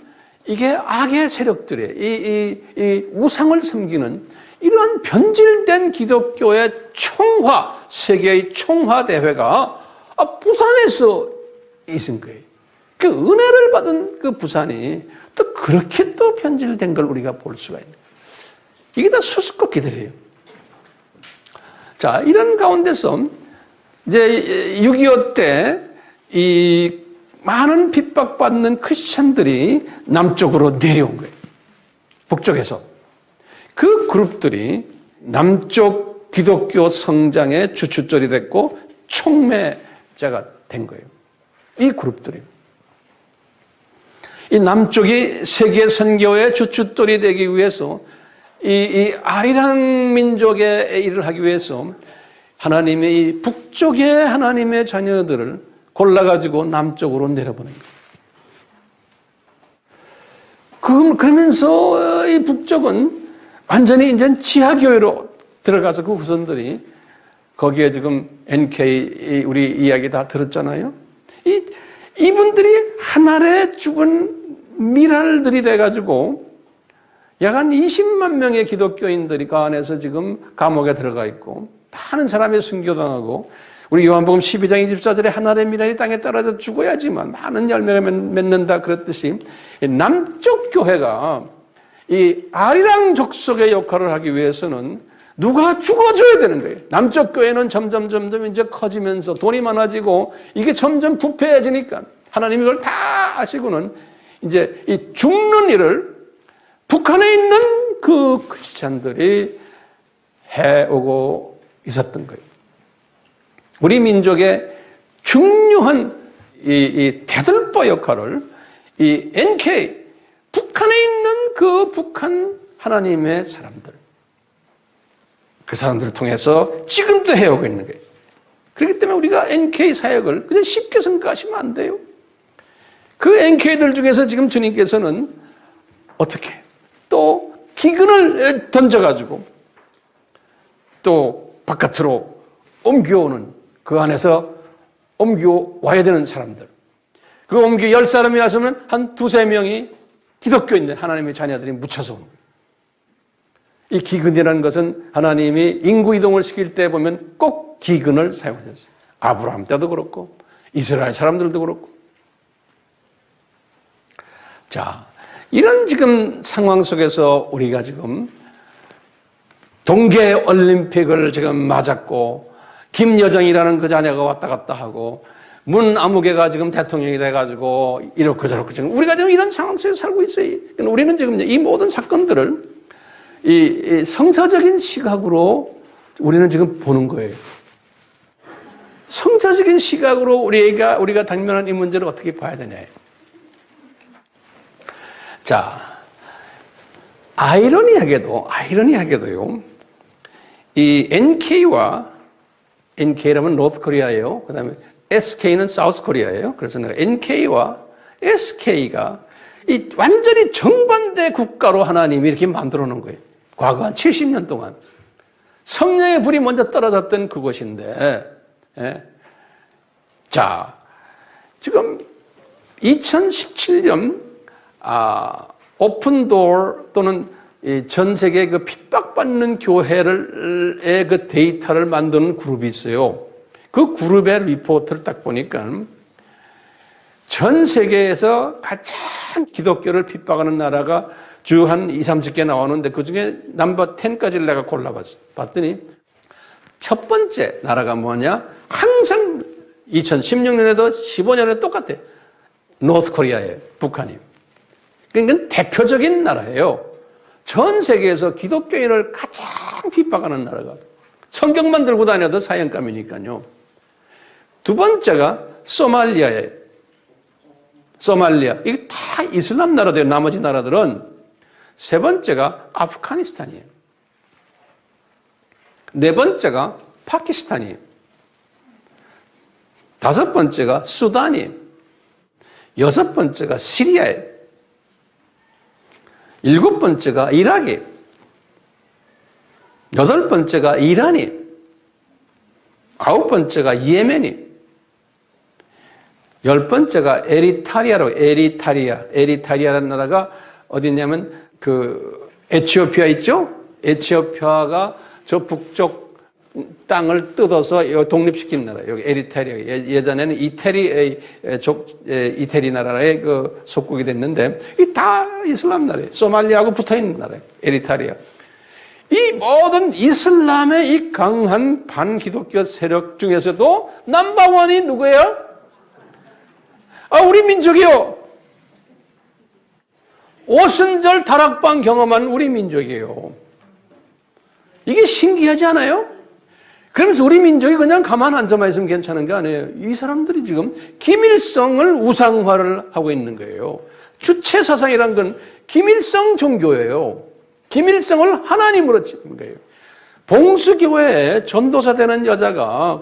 Speaker 1: 이게 악의 세력들의 이 우상을 섬기는 이러한 변질된 기독교의 총화, 세계의 총화 대회가 부산에서 있은 거예요. 그 은혜를 받은 그 부산이 또 그렇게 또 변질된 걸 우리가 볼 수가 있는 거예요. 이게 다 수수께끼들이에요. 자, 이런 가운데서 이제 6.25 때 이 많은 핍박받는 크리스천들이 남쪽으로 내려온 거예요. 북쪽에서. 그 그룹들이 남쪽 기독교 성장의 주춧돌이 됐고 촉매자가 된 거예요. 이 그룹들이. 이 남쪽이 세계 선교의 주춧돌이 되기 위해서 이 아리랑 민족의 일을 하기 위해서 하나님의 이 북쪽의 하나님의 자녀들을 골라가지고 남쪽으로 내려보낸 거예요. 그러면서 이 북쪽은 완전히 이제 지하교회로 들어가서 그 후손들이 거기에 지금 NK 우리 이야기 다 들었잖아요. 이분들이 하늘에 죽은 미랄들이 돼가지고 약 한 20만 명의 기독교인들이 그 안에서 지금 감옥에 들어가 있고 많은 사람이 순교당하고 우리 요한복음 12장 24절에 하늘의 미랄이 땅에 떨어져 죽어야지만 많은 열매가 맺는다 그랬듯이 남쪽 교회가 이 아리랑 족속의 역할을 하기 위해서는 누가 죽어줘야 되는 거예요. 남쪽 교회는 점점 이제 커지면서 돈이 많아지고 이게 점점 부패해지니까 하나님이 이걸 다 아시고는 이제 이 죽는 일을 북한에 있는 그 크리스찬들이 해오고 있었던 거예요. 우리 민족의 중요한 이 대들보 역할을 이 NK, 북한에 있는 그 북한 하나님의 사람들, 그 사람들을 통해서 지금도 해오고 있는 거예요. 그렇기 때문에 우리가 NK 사역을 그냥 쉽게 생각하시면 안 돼요. 그 NK들 중에서 지금 주님께서는 어떻게 또 기근을 던져가지고 또 바깥으로 옮겨오는 그 안에서 옮겨와야 되는 사람들. 그 옮겨 10사람이 와서는 한 2-3명이 기독교인들, 하나님의 자녀들이 묻혀서 오는 거예요. 이 기근이라는 것은 하나님이 인구 이동을 시킬 때 보면 꼭 기근을 사용하셨어요. 아브라함 때도 그렇고 이스라엘 사람들도 그렇고. 자, 이런 지금 상황 속에서 우리가 지금 동계올림픽을 지금 맞았고 김여정이라는 그 자녀가 왔다 갔다 하고 문아무개가 지금 대통령이 돼가지고 이렇게 저렇게 지금 우리가 지금 이런 상황 속에서 살고 있어요. 우리는 지금 이 모든 사건들을 이 성서적인 시각으로 우리는 지금 보는 거예요. 성서적인 시각으로 우리가 당면한 이 문제를 어떻게 봐야 되냐. 자, 아이러니하게도요. 이 NK라면 노스 코리아예요. 그 다음에 SK는 사우스 코리아예요. 그래서 내가 NK와 SK가 이 완전히 정반대 국가로 하나님이 이렇게 만들어 놓은 거예요. 과거 한 70년 동안. 성령의 불이 먼저 떨어졌던 그곳인데, 예. 자, 지금 2017년, 오픈도어 또는 전 세계 그 핍박받는 교회의 그 데이터를 만드는 그룹이 있어요. 그 그룹의 리포트를 딱 보니까 전 세계에서 가장 기독교를 핍박하는 나라가 주 한 20-30개 나오는데 그 중에 넘버 10까지를 내가 골라봤더니 첫 번째 나라가 뭐냐? 항상 2016년에도 15년에도 똑같아요. 노스 코리아예요. 북한이요. 그러니까 대표적인 나라예요. 전 세계에서 기독교인을 가장 핍박하는 나라가. 성경만 들고 다녀도 사형감이니까요. 두 번째가 소말리아예요. 소말리아. 이게 다 이슬람 나라들이에요. 나머지 나라들은. 세 번째가 아프가니스탄이에요. 네 번째가 파키스탄이에요. 다섯 번째가 수단이에요. 여섯 번째가 시리아예요. 일곱 번째가 이라크예요. 여덟 번째가 이란이에요. 아홉 번째가 예멘이에요. 열 번째가 에리타리아라는 나라가 어디냐면 에티오피아 있죠? 에티오피아가 저 북쪽 땅을 뜯어서 독립시킨 나라. 여기 에리타리아. 예전에는 이태리 나라의 속국이 됐는데, 이 다 이슬람 나라예요. 소말리아하고 붙어 있는 나라예요. 에리타리아. 이 모든 이슬람의 이 강한 반기독교 세력 중에서도 넘버원이 누구예요? 우리 민족이요. 오순절 다락방 경험한 우리 민족이에요. 이게 신기하지 않아요? 그러면서 우리 민족이 그냥 가만 앉아만 있으면 괜찮은 게 아니에요. 이 사람들이 지금 김일성을 우상화를 하고 있는 거예요. 주체 사상이란 건 김일성 종교예요. 김일성을 하나님으로 찍는 거예요. 봉수교회에 전도사 되는 여자가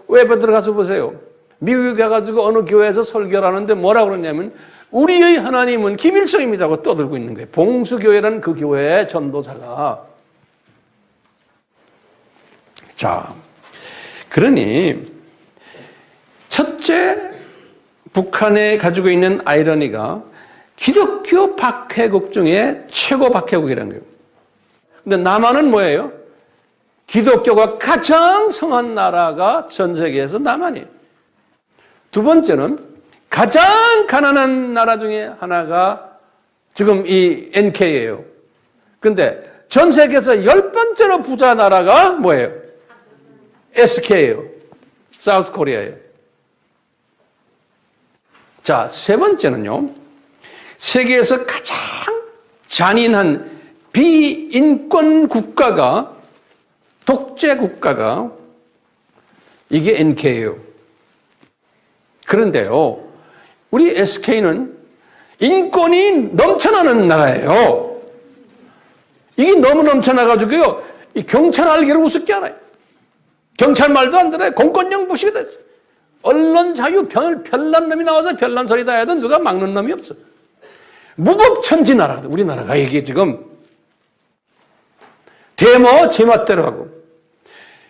Speaker 1: 웹에 들어가서 보세요. 미국에 가가지고 어느 교회에서 설교를 하는데 뭐라고 그러냐면 우리의 하나님은 김일성입니다 하고 떠들고 있는 거예요. 봉수교회라는 그 교회의 전도사가. 자, 그러니 첫째 북한에 가지고 있는 아이러니가 기독교 박해국 중에 최고 박해국이라는 거예요. 근데 남한은 뭐예요? 기독교가 가장 성한 나라가 전 세계에서 남한이에요. 두 번째는 가장 가난한 나라 중에 하나가 지금 이 NK예요. 근데 전 세계에서 10번째로 부자 나라가 뭐예요? SK예요. 사우스 코리아예요. 자, 세 번째는요. 세계에서 가장 잔인한 비인권 국가가, 독재 국가가 이게 NK예요. 그런데요, 우리 SK는 인권이 넘쳐나는 나라예요. 이게 너무 넘쳐나가지고요, 이 경찰 알기를 우습게 알아요. 경찰 말도 안 들어요. 공권력 무시가 됐어요. 언론 자유, 별난 놈이 나와서 별난 소리 다 해도 누가 막는 놈이 없어. 무법천지 나라, 우리나라가 이게 지금 대모 제멋대로 하고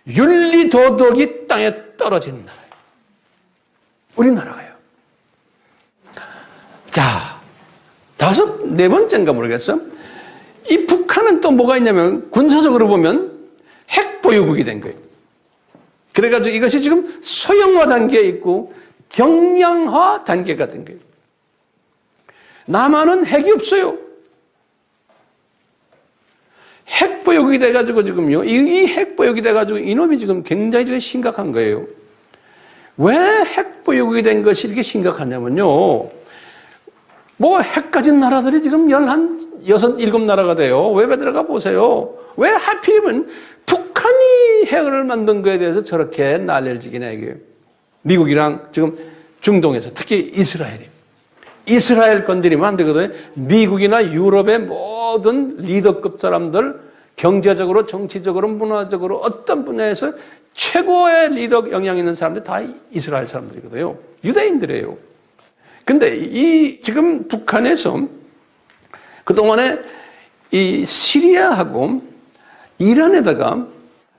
Speaker 1: 윤리 도덕이 땅에 떨어진 나라예요. 우리나라가요. 자, 네 번째인가 모르겠어. 이 북한은 또 뭐가 있냐면 군사적으로 보면 핵 보유국이 된 거예요. 그래가지고 이것이 지금 소형화 단계에 있고 경량화 단계가 된 거예요. 남한은 핵이 없어요. 핵 보유국이 돼가지고 지금요, 이 핵 보유국이 돼가지고 이놈이 지금 굉장히 지금 심각한 거예요. 왜 핵 보유국이 된 것이 이렇게 심각하냐면요, 핵 가진 나라들이 지금 7나라가 돼요. 웹에 들어가 보세요. 왜 하필이면 북한이 핵을 만든 거에 대해서 저렇게 난리를 지기냐 이게요. 미국이랑 지금 중동에서 특히 이스라엘 건드리면 안 되거든요. 미국이나 유럽의 모든 리더급 사람들, 경제적으로, 정치적으로, 문화적으로 어떤 분야에서 최고의 리더 영향 있는 사람들이 다 이스라엘 사람들이거든요. 유대인들이에요. 근데 지금 북한에서 그동안에 이 시리아하고 이란에다가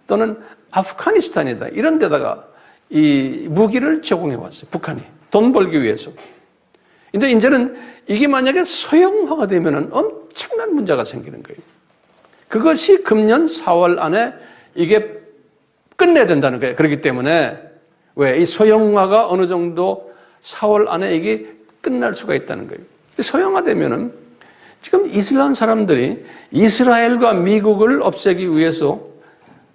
Speaker 1: 또는 아프가니스탄에다 이런 데다가 이 무기를 제공해 왔어요. 북한이. 돈 벌기 위해서. 근데 이제는 이게 만약에 소형화가 되면은 엄청난 문제가 생기는 거예요. 그것이 금년 4월 안에 이게 끝내야 된다는 거예요. 그렇기 때문에 왜 이 소형화가 어느 정도 4월 안에 이게 끝날 수가 있다는 거예요. 소형화되면은 지금 이슬람 사람들이 이스라엘과 미국을 없애기 위해서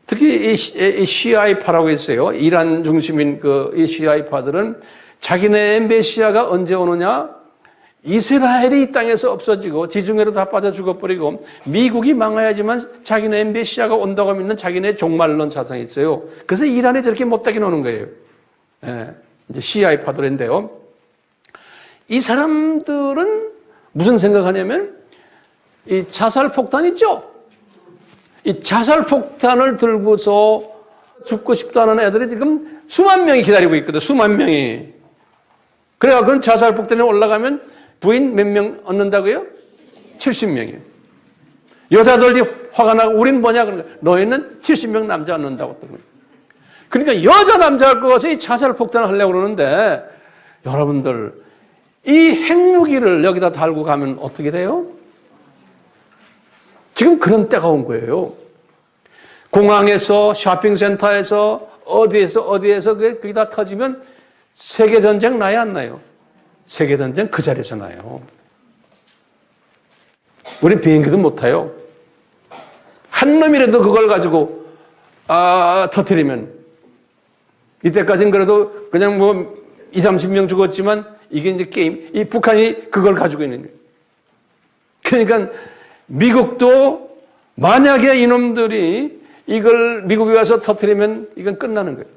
Speaker 1: 특히 이 시아이파라고 있어요. 이란 중심인 이 시아이파들은 자기네 메시아가 언제 오느냐? 이스라엘이 이 땅에서 없어지고 지중해로 다 빠져 죽어버리고 미국이 망해야지만 자기네 메시아가 온다고 믿는 자기네 종말론 사상이 있어요. 그래서 이란이 저렇게 못되게 노는 거예요. 예, 이제 시아이파들인데요. 이 사람들은 무슨 생각하냐면 이 자살폭탄 있죠? 이 자살폭탄을 들고서 죽고 싶다는 애들이 지금 수만 명이 기다리고 있거든. 수만 명이. 그래갖고 자살폭탄에 올라가면 부인 몇 명 얻는다고요? 70명이에요. 여자들이 화가 나고 우린 뭐냐 그러니까 너희는 70명 남자 얻는다고. 그러니까 여자 남자를 꺼서 이 자살폭탄을 하려고 그러는데 여러분들 이 핵무기를 여기다 달고 가면 어떻게 돼요? 지금 그런 때가 온 거예요. 공항에서 쇼핑센터에서 어디에서 그게 다 터지면 세계전쟁 나야 안 나요? 세계전쟁 그 자리에서 나요. 우리 비행기도 못 타요. 한 놈이라도 그걸 가지고 터뜨리면 이때까지는 그래도 그냥 뭐 20, 30명 죽었지만 이게 이제 게임, 이 북한이 그걸 가지고 있는 거예요. 그러니까 미국도 만약에 이놈들이 이걸 미국에 와서 터뜨리면 이건 끝나는 거예요.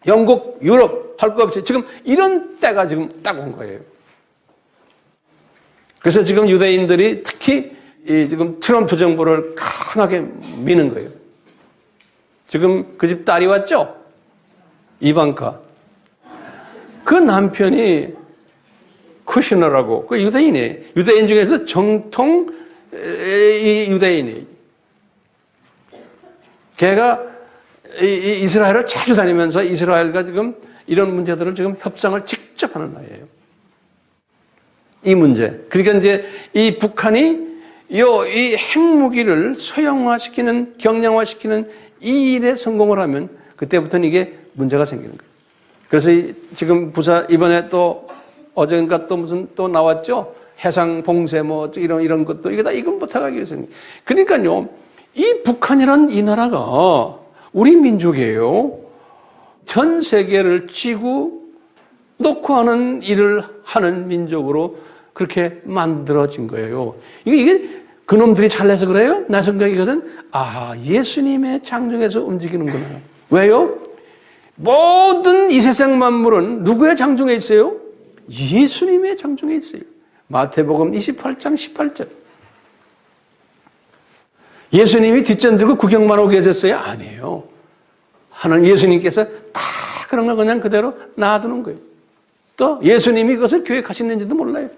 Speaker 1: 영국, 유럽 할 거 없이 지금 이런 때가 지금 딱 온 거예요. 그래서 지금 유대인들이 특히 지금 트럼프 정부를 강하게 미는 거예요. 지금 그 집 딸이 왔죠? 이방카. 그 남편이 쿠시너라고 그 유대인이에요. 유대인 중에서 정통 유대인이에요. 걔가 이스라엘을 자주 다니면서 이스라엘과 지금 이런 문제들을 지금 협상을 직접 하는 나이에요. 이 문제. 그러니까 이제 이 북한이 이 핵무기를 소형화시키는, 경량화시키는 이 일에 성공을 하면 그때부터는 이게 문제가 생기는 거예요. 그래서 지금 이번에 또 어젠가 또 무슨 또 나왔죠? 해상 봉쇄 뭐 이런 것도 이게 다 이건 못하기 위해서는. 그러니까요, 이 북한이란 이 나라가 우리 민족이에요. 전 세계를 쥐고 놓고 하는 일을 하는 민족으로 그렇게 만들어진 거예요. 이게 그놈들이 잘내서 그래요? 나 생각이거든. 예수님의 장중에서 움직이는구나. 왜요? 모든 이 세상 만물은 누구의 장중에 있어요? 예수님의 장중에 있어요. 마태복음 28장 18절. 예수님이 뒷전 들고 구경만 오게 해줬어요? 아니에요. 하나님 예수님께서 다 그런 걸 그냥 그대로 놔두는 거예요. 또 예수님이 그것을 계획하시는지도 몰라요.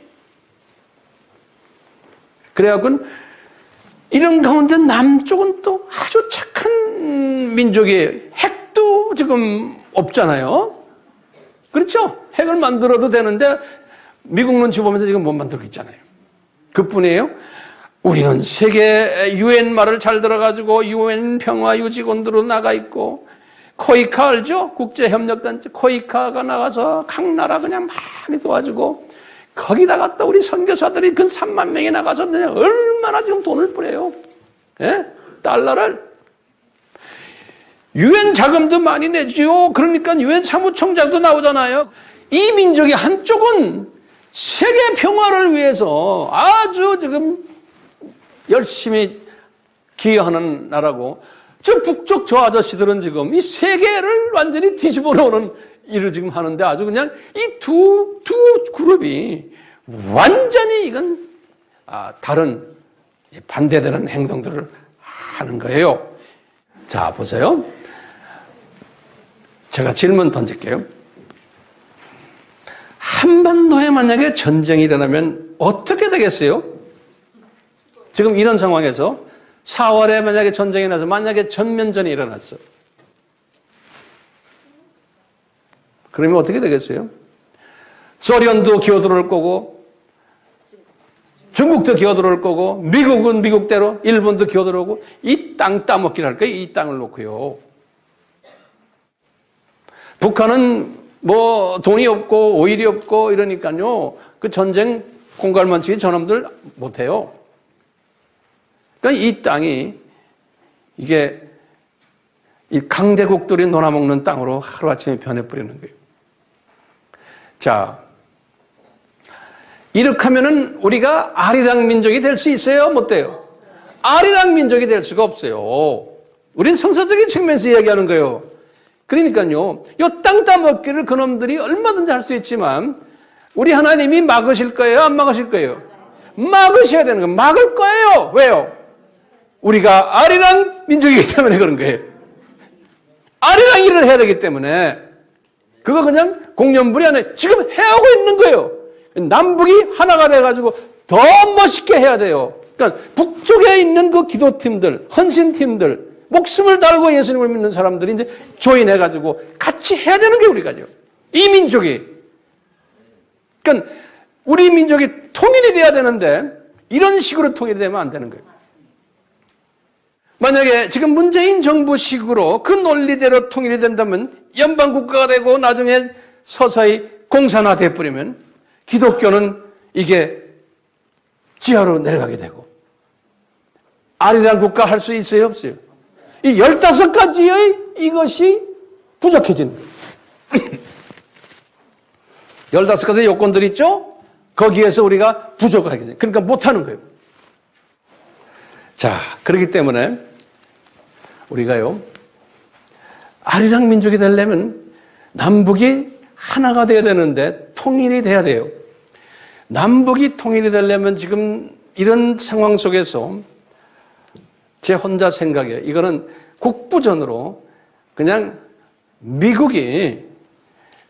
Speaker 1: 그래갖고 이런 가운데 남쪽은 또 아주 착한 민족이에요. 핵도 지금 없잖아요. 그렇죠? 핵을 만들어도 되는데 미국 눈치 보면서 지금 못 만들고 있잖아요. 그뿐이에요. 우리는 세계 유엔 말을 잘 들어가지고 유엔 평화유지군으로 나가 있고 코이카 알죠? 국제협력단체 코이카가 나가서 각 나라 그냥 많이 도와주고 거기다 갔다 우리 선교사들이 근 3만 명이 나가서 얼마나 지금 돈을 뿌려요. 예? 달러를. 유엔 자금도 많이 내죠. 그러니까 유엔 사무총장도 나오잖아요. 이 민족의 한쪽은 세계 평화를 위해서 아주 지금 열심히 기여하는 나라고 저 북쪽 저 아저씨들은 지금 이 세계를 완전히 뒤집어 놓는 일을 지금 하는데 아주 그냥 이 두 그룹이 완전히 이건 다른 반대되는 행동들을 하는 거예요. 자, 보세요. 제가 질문 던질게요. 한반도에 만약에 전쟁이 일어나면 어떻게 되겠어요? 지금 이런 상황에서 4월에 만약에 전쟁이 나서 만약에 전면전이 일어났어. 그러면 어떻게 되겠어요? 소련도 기어들어올 거고 중국도 기어들어올 거고 미국은 미국대로 일본도 기어들어오고 이 땅 따먹기를 할 거예요. 이 땅을 놓고요. 북한은 뭐 돈이 없고 오일이 없고 이러니까요. 그 전쟁 공갈만치기 저놈들 못해요. 그러니까 이 땅이 이게 이 강대국들이 놀아먹는 땅으로 하루아침에 변해버리는 거예요. 자, 이렇게 하면은 우리가 아리랑 민족이 될 수 있어요? 못 돼요? 아리랑 민족이 될 수가 없어요. 우리는 성서적인 측면에서 이야기하는 거예요. 그러니까요, 요 땅 따먹기를 그놈들이 얼마든지 할 수 있지만 우리 하나님이 막으실 거예요? 안 막으실 거예요? 막으셔야 되는 거예요. 막을 거예요. 왜요? 우리가 아리랑 민족이기 때문에 그런 거예요. 아리랑 일을 해야 되기 때문에 그거 그냥 공연불이 안에 지금 해하고 있는 거예요. 남북이 하나가 돼가지고 더 멋있게 해야 돼요. 그러니까 북쪽에 있는 그 기도팀들, 헌신팀들, 목숨을 달고 예수님을 믿는 사람들이 이제 조인해가지고 같이 해야 되는 게 우리가요. 이 민족이. 그러니까 우리 민족이 통일이 돼야 되는데 이런 식으로 통일이 되면 안 되는 거예요. 만약에 지금 문재인 정부식으로 그 논리대로 통일이 된다면 연방국가가 되고 나중에 서서히 공산화돼 버리면 기독교는 이게 지하로 내려가게 되고 아리랑 국가 할 수 있어요? 없어요? 이 15가지의 이것이 부족해지는 거예요. 15가지 요건들이 있죠? 거기에서 우리가 부족하게 돼요. 그러니까 못하는 거예요. 자, 그렇기 때문에 우리가요, 아리랑 민족이 되려면 남북이 하나가 돼야 되는데 통일이 돼야 돼요. 남북이 통일이 되려면 지금 이런 상황 속에서 제 혼자 생각이에요. 이거는 국부전으로 그냥 미국이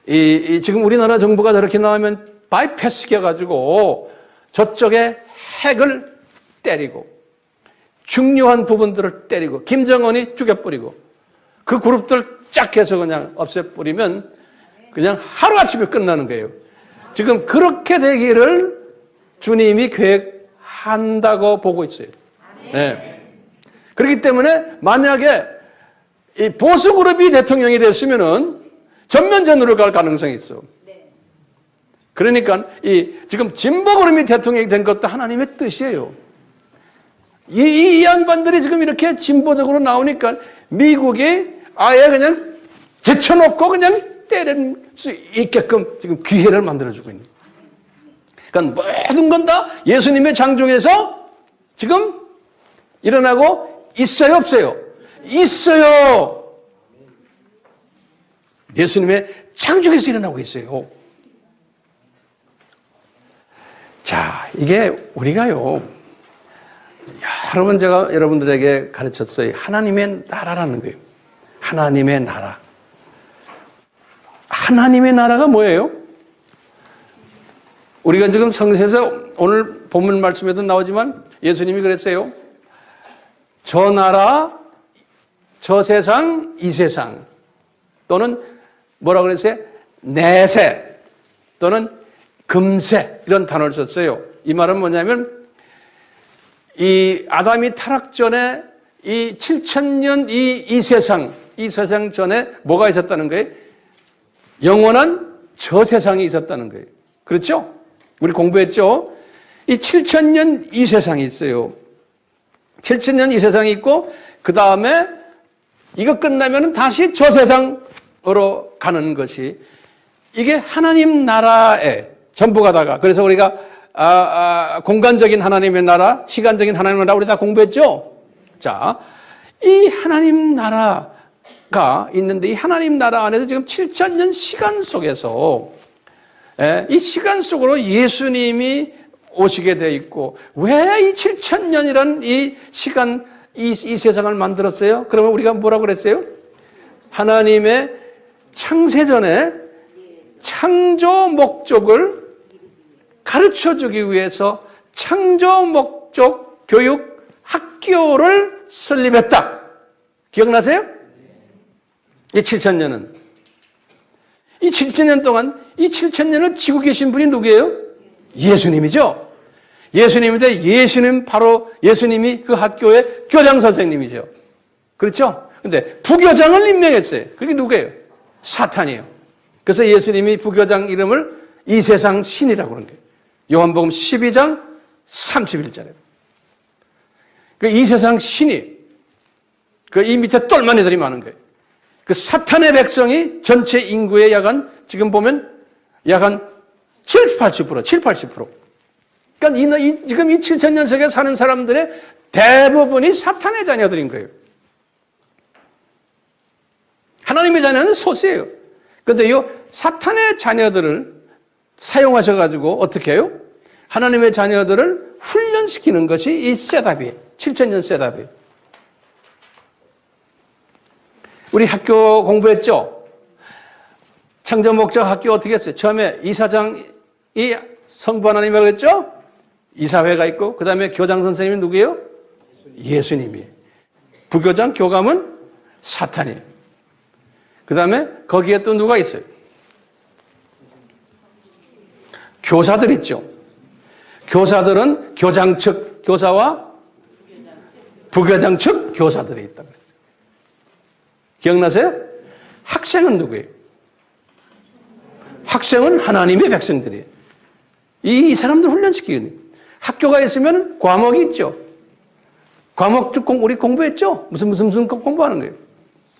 Speaker 1: 지금 우리나라 정부가 저렇게 나오면 바이패스 시켜가지고 저쪽에 핵을 때리고 중요한 부분들을 때리고 김정은이 죽여버리고 그 그룹들 쫙 해서 그냥 없애버리면 그냥 하루아침에 끝나는 거예요. 지금 그렇게 되기를 주님이 계획한다고 보고 있어요. 네. 그렇기 때문에 만약에 이 보수 그룹이 대통령이 됐으면은 전면전으로 갈 가능성이 있어. 그러니까 지금 진보 그룹이 대통령이 된 것도 하나님의 뜻이에요. 이 양반들이 지금 이렇게 진보적으로 나오니까 미국이 아예 그냥 제쳐놓고 그냥 때릴 수 있게끔 지금 기회를 만들어주고 있는 거예요. 그러니까 모든 건 다 예수님의 장중에서 지금 일어나고 있어요, 없어요? 있어요. 예수님의 창조에서 일어나고 있어요. 자, 이게 우리가요, 여러 번 제가 여러분들에게 가르쳤어요. 하나님의 나라라는 거예요. 하나님의 나라. 하나님의 나라가 뭐예요? 우리가 지금 성서에서 오늘 본문 말씀에도 나오지만 예수님이 그랬어요. 저 나라, 저 세상, 이 세상. 또는 뭐라고 그랬어요? 내세 또는 금세 이런 단어를 썼어요. 이 말은 뭐냐면 이 아담이 타락 전에 이 7,000년 이 세상 전에 뭐가 있었다는 거예요? 영원한 저 세상이 있었다는 거예요. 그렇죠? 우리 공부했죠? 이 7,000년 이 세상이 있어요. 7,000년 이 세상이 있고 그 다음에 이거 끝나면 다시 저 세상으로 가는 것이 이게 하나님 나라에 전부가 다가. 그래서 우리가 공간적인 하나님의 나라, 시간적인 하나님의 나라 우리 다 공부했죠? 자, 이 하나님 나라가 있는데 이 하나님 나라 안에서 지금 7,000년 시간 속에서 이 시간 속으로 예수님이 오시게 되어 있고 왜 이 7,000년이란 이 시간 이 세상을 만들었어요? 그러면 우리가 뭐라고 그랬어요? 하나님의 창세전에 창조 목적을 가르쳐주기 위해서 창조 목적 교육 학교를 설립했다. 기억나세요? 이 7,000년은. 이 7,000년 동안 이 7,000년을 지고 계신 분이 누구예요? 예수님이죠. 예수님인데 바로 예수님이 그 학교의 교장 선생님이죠. 그렇죠? 근데 부교장을 임명했어요. 그게 누구예요? 사탄이에요. 그래서 예수님이 부교장 이름을 이 세상 신이라고 그런 거예요. 요한복음 12장 31절에. 그 이 세상 신이 이 밑에 똘만 애들이 많은 거예요. 그 사탄의 백성이 전체 인구의 지금 보면 약 한 7, 80%. 그러니까 지금 이 7,000년 세계에 사는 사람들의 대부분이 사탄의 자녀들인 거예요. 하나님의 자녀는 소수예요. 그런데 이 사탄의 자녀들을 사용하셔가지고 어떻게 해요? 하나님의 자녀들을 훈련시키는 것이 이 셋업이에요. 7,000년 셋업이에요. 우리 학교 공부했죠? 창조 목적 학교 어떻게 했어요? 처음에 이사장이 성부 하나님이라고 했죠? 이사회가 있고, 그 다음에 교장 선생님이 누구예요? 예수님이에요. 부교장, 교감은 사탄이에요. 그 다음에 거기에 또 누가 있어요? 교사들 있죠. 교사들은 교장 측 교사와 부교장 측 교사들이 있다고 그랬어요. 기억나세요? 학생은 누구예요? 학생은 하나님의 백성들이에요. 이 사람들 훈련시키는 학교가 있으면 과목이 있죠. 과목 우리 공부했죠? 무슨 공부하는 거예요.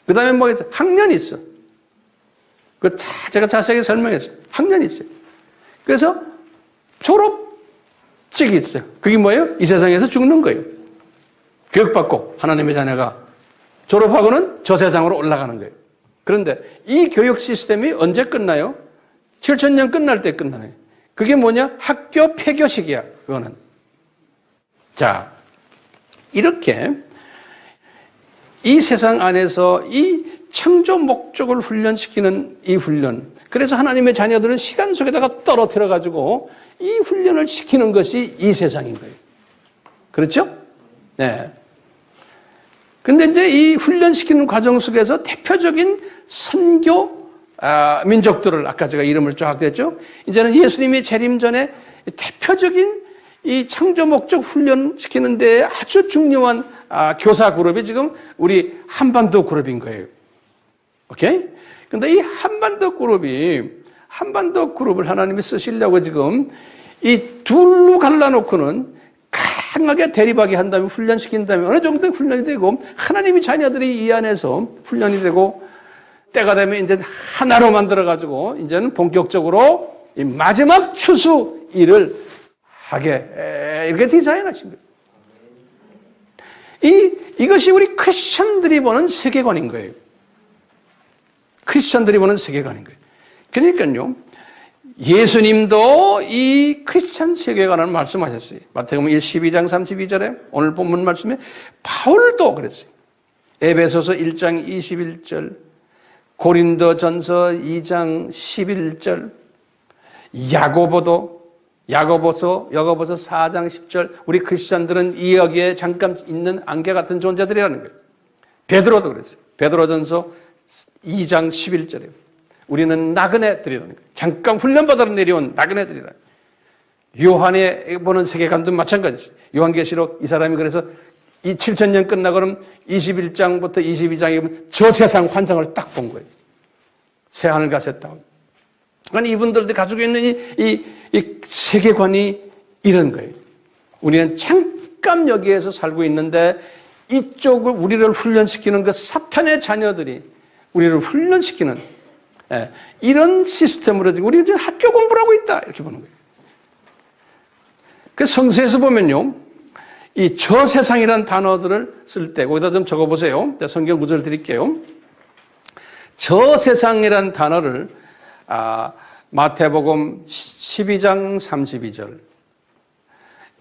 Speaker 1: 그 다음에 뭐 있어? 학년이 있어. 제가 자세하게 설명했어요. 학년이 있어요. 그래서 졸업직이 있어요. 그게 뭐예요? 이 세상에서 죽는 거예요. 교육받고 하나님의 자녀가 졸업하고는 저 세상으로 올라가는 거예요. 그런데 이 교육 시스템이 언제 끝나요? 7,000년 끝날 때 끝나요. 그게 뭐냐? 학교 폐교식이야, 그거는. 자, 이렇게 이 세상 안에서 이 창조 목적을 훈련시키는 이 훈련. 그래서 하나님의 자녀들은 시간 속에다가 떨어뜨려가지고 이 훈련을 시키는 것이 이 세상인 거예요. 그렇죠? 네. 근데 이제 이 훈련시키는 과정 속에서 대표적인 선교 민족들을 아까 제가 이름을 쫙 했죠. 이제는 예수님이 재림 전에 대표적인 이 창조 목적 훈련시키는 데 아주 중요한 교사 그룹이 지금 우리 한반도 그룹인 거예요. 오케이? 근데 이 한반도 그룹을 하나님이 쓰시려고 지금 이 둘로 갈라놓고는 강하게 대립하게 한 다음에 훈련시킨 다음에 어느 정도 훈련이 되고 하나님의 자녀들이 이 안에서 훈련이 되고 때가 되면 이제 하나로 만들어가지고 이제는 본격적으로 이 마지막 추수 일을 하게 이렇게 디자인하신 거예요. 이것이 우리 크리스천들이 보는 세계관인 거예요. 크리스천들이 보는 세계관인 거예요. 그러니까요, 예수님도 이 크리스천 세계관을 말씀하셨어요. 마태복음 12장 32절에 오늘 본문 말씀에 바울도 그랬어요. 에베소서 1장 21절, 고린도전서 2장 11절, 야고보서 4장 10절, 우리 크리스천들은 이 여기에 잠깐 있는 안개 같은 존재들이라는 거예요. 베드로도 그랬어요. 베드로전서 2장 11절에 우리는 나그네들이라는 거예요. 잠깐 훈련받아 내려온 나그네들이라는 거예요. 요한에 보는 세계관도 마찬가지죠. 요한계시록 이 사람이 그래서 이 7,000년 끝나고는 21장부터 22장에 보면 저 세상 환상을 딱 본 거예요. 새하늘 가셨다고. 그러니까 이분들도 가지고 있는 이 세계관이 이런 거예요. 우리는 잠깐 여기에서 살고 있는데 이쪽을 우리를 훈련시키는 그 사탄의 자녀들이 우리를 훈련시키는 이런 시스템으로 우리 지금 학교 공부를 하고 있다 이렇게 보는 거예요. 그 성서에서 보면요, 이 저 세상이라는 단어들을 쓸 때 거기다 좀 적어보세요. 성경 구절 드릴게요. 저 세상이라는 단어를 마태복음 12장 32절,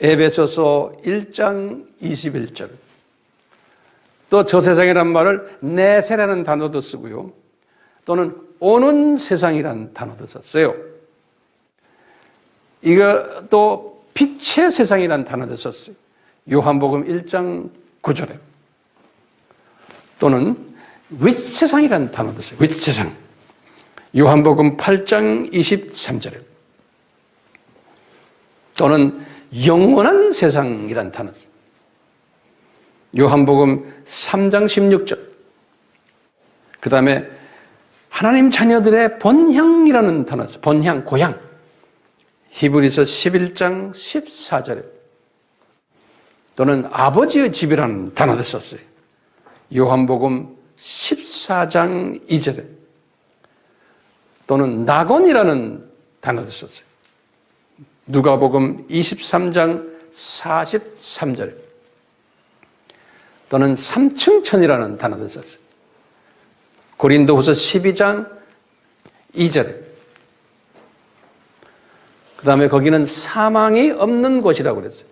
Speaker 1: 에베소서 1장 21절, 또 저 세상이라는 말을 내세라는 단어도 쓰고요. 또는 오는 세상이라는 단어도 썼어요. 이거 또 빛의 세상이라는 단어도 썼어요. 요한복음 1장 9절에. 또는 윗세상이라는 단어도 써요. 윗세상. 요한복음 8장 23절에. 또는 영원한 세상이라는 단어. 요한복음 3장 16절. 그 다음에 하나님 자녀들의 본향이라는 단어. 본향, 고향. 히브리서 11장 14절에. 또는 아버지의 집이라는 단어도 썼어요. 요한복음 14장 2절에 또는 낙원이라는 단어도 썼어요. 누가복음 23장 43절에 또는 삼층천이라는 단어도 썼어요. 고린도후서 12장 2절에 그 다음에 거기는 사망이 없는 곳이라고 그랬어요.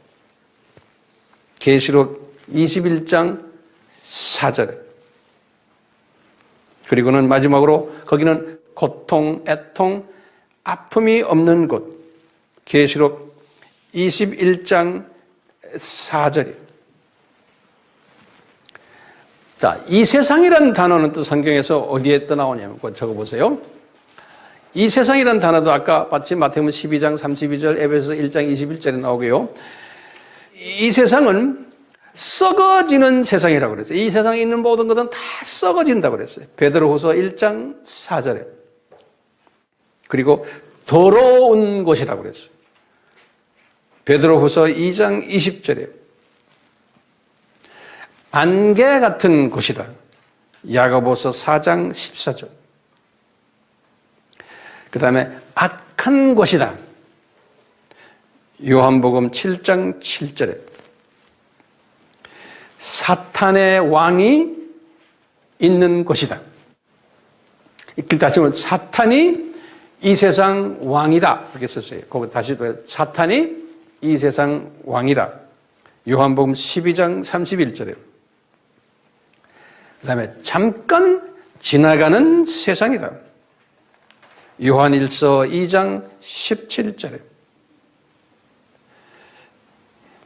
Speaker 1: 계시록 21장 4절에 그리고는 마지막으로 거기는 고통, 애통, 아픔이 없는 곳 계시록 21장 4절이에요. 자, 이 세상이라는 단어는 또 성경에서 어디에 또 나오냐면 적어보세요. 이 세상이라는 단어도 아까 마치 마태복음 12장 32절, 에베소서 1장 21절에 나오고요. 이 세상은 썩어지는 세상이라고 그랬어요. 이 세상에 있는 모든 것은 다 썩어진다고 그랬어요. 베드로후서 1장 4절에. 그리고 더러운 곳이라고 그랬어요. 베드로후서 2장 20절에. 안개 같은 곳이다. 야고보서 4장 14절. 그 다음에 악한 곳이다. 요한복음 7장 7절에. 사탄의 왕이 있는 곳이다. 다시 말하면 사탄이 이 세상 왕이다. 이렇게 썼어요. 거기 다시 사탄이 이 세상 왕이다. 요한복음 12장 31절에. 그 다음에 잠깐 지나가는 세상이다. 요한일서 2장 17절에.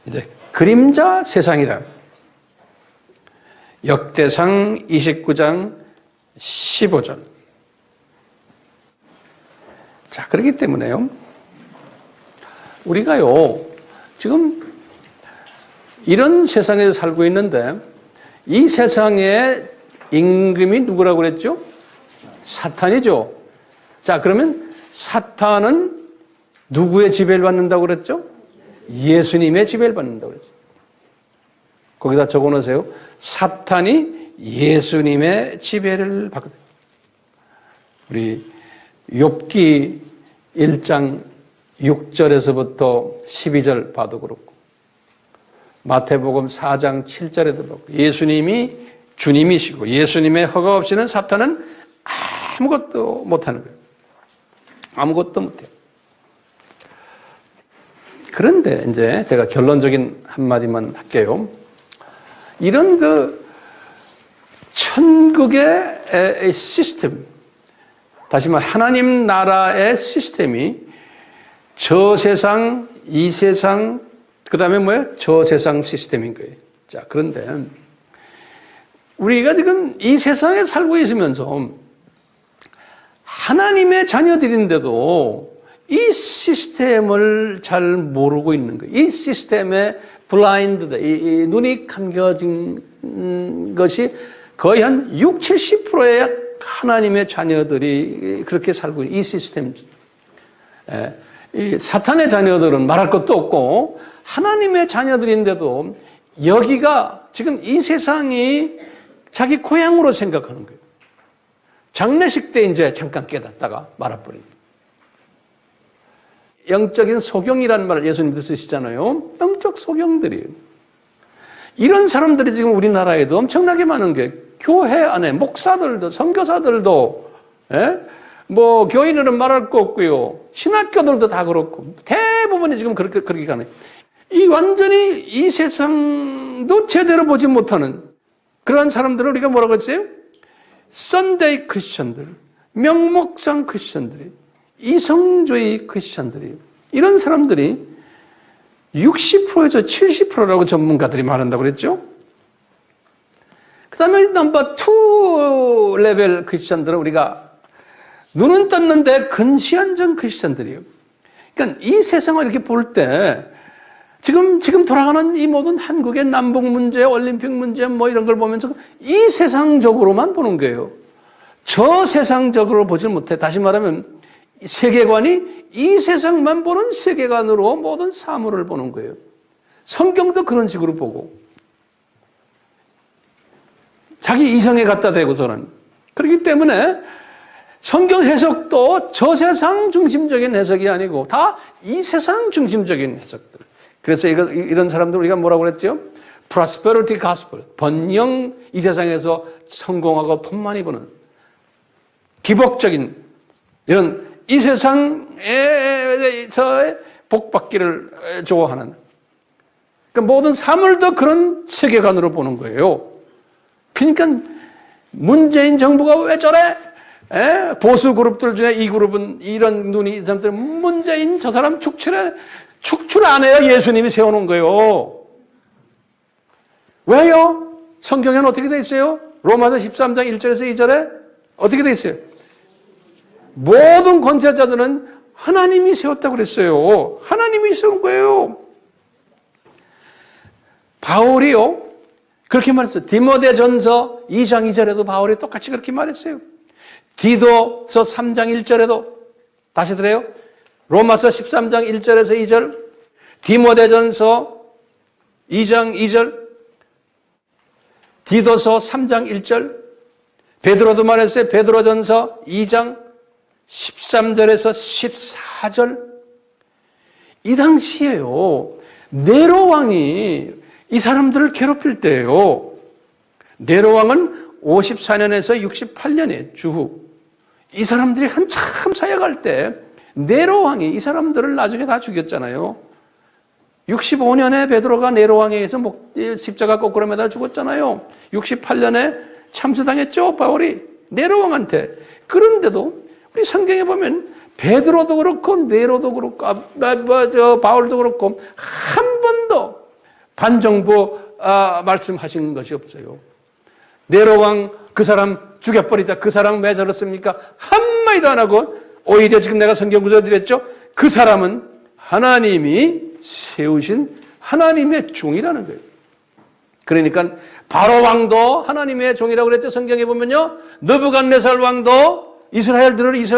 Speaker 1: 이제 그림자 세상이다. 역대상 29장 15절. 자, 그렇기 때문에요. 우리가요, 지금 이런 세상에서 살고 있는데 이 세상의 임금이 누구라고 그랬죠? 사탄이죠. 자, 그러면 사탄은 누구의 지배를 받는다고 그랬죠? 예수님의 지배를 받는다고 그랬죠. 거기다 적어 놓으세요. 사탄이 예수님의 지배를 받거든요. 우리 욥기 1장 6절에서부터 12절 봐도 그렇고 마태복음 4장 7절에도 그렇고 예수님이 주님이시고 예수님의 허가 없이는 사탄은 아무것도 못하는 거예요. 아무것도 못해요. 그런데 이제 제가 결론적인 한마디만 할게요. 이런 천국의 시스템, 다시 말해 하나님 나라의 시스템이 저 세상, 이 세상, 그 다음에 뭐예요? 저 세상 시스템인 거예요. 자, 그런데 우리가 지금 이 세상에 살고 있으면서 하나님의 자녀들인데도 이 시스템을 잘 모르고 있는 거예요. 이 시스템에 블라인드다, 이 눈이 감겨진 것이 거의 한 60, 70%의 하나님의 자녀들이 그렇게 살고 있는 이 시스템. 이 사탄의 자녀들은 말할 것도 없고 하나님의 자녀들인데도 여기가 지금 이 세상이 자기 고향으로 생각하는 거예요. 장례식 때 이제 잠깐 깨닫다가 말아버립니다. 영적인 소경이라는 말을 예수님도 쓰시잖아요. 영적 소경들이에요. 이런 사람들이 지금 우리나라에도 엄청나게 많은 게 교회 안에 목사들도 선교사들도 뭐 교인들은 말할 거 없고요. 신학교들도 다 그렇고 대부분이 지금 그렇게 가네. 이 완전히 이 세상도 제대로 보지 못하는 그런 사람들을 우리가 뭐라고 했어요? 썬데이 크리스천들, 명목상 크리스천들이, 이성주의 크리스천들이, 이런 사람들이 60%에서 70%라고 전문가들이 말한다고 그랬죠? 그 다음에 넘버 2 레벨 크리스천들은 우리가 눈은 떴는데 근시안전 크리스천들이에요. 그러니까 이 세상을 이렇게 볼 때 지금 돌아가는 이 모든 한국의 남북 문제, 올림픽 문제 뭐 이런 걸 보면서 이 세상적으로만 보는 거예요. 저 세상적으로 보질 못해. 다시 말하면 세계관이 이 세상만 보는 세계관으로 모든 사물을 보는 거예요. 성경도 그런 식으로 보고. 자기 이성에 갖다 대고서는. 그렇기 때문에 성경 해석도 저 세상 중심적인 해석이 아니고 다 이 세상 중심적인 해석들. 그래서 이런 사람들 우리가 뭐라고 그랬죠? prosperity gospel. 번영 이 세상에서 성공하고 돈 많이 버는 기복적인 이런 이 세상에서의 복받기를 좋아하는 그러니까 모든 사물도 그런 세계관으로 보는 거예요. 그러니까 문재인 정부가 왜 저래? 보수 그룹들 중에 이 그룹은 이런 눈이 이 사람들 문재인 저 사람 축출 안 해요. 예수님이 세워놓은 거예요. 왜요? 성경에는 어떻게 돼 있어요? 로마서 13장 1절에서 2절에 어떻게 돼 있어요? 모든 권세자들은 하나님이 세웠다고 그랬어요. 하나님이 세운 거예요. 바울이요. 그렇게 말했어요. 디모데전서 2장 2절에도 바울이 똑같이 그렇게 말했어요. 디도서 3장 1절에도 다시 들어요. 로마서 13장 1절에서 2절, 디모데전서 2장 2절, 디도서 3장 1절, 베드로도 말했어요. 베드로전서 2장 13절에서 14절. 이 당시에요. 네로 왕이 이 사람들을 괴롭힐 때예요. 네로 왕은 54년에서 68년에 주후 이 사람들이 한참 사역할 때 네로 왕이 이 사람들을 나중에 다 죽였잖아요. 65년에 베드로가 네로 왕에 의해서 십자가 거꾸로 매달려 죽었잖아요. 68년에 참수당했죠, 바울이 네로 왕한테. 그런데도 우리 성경에 보면 베드로도 그렇고 네로도 그렇고 바울도 그렇고 한 번도 반정부 말씀하신 것이 없어요. 네로 왕 그 사람 죽여버리자. 그 사람 왜 저렇습니까? 한마디도 안 하고 오히려 지금 내가 성경 구절 드렸죠. 그 사람은 하나님이 세우신 하나님의 종이라는 거예요. 그러니까 바로 왕도 하나님의 종이라고 그랬죠. 성경에 보면요. 느부갓네살 왕도 이스라엘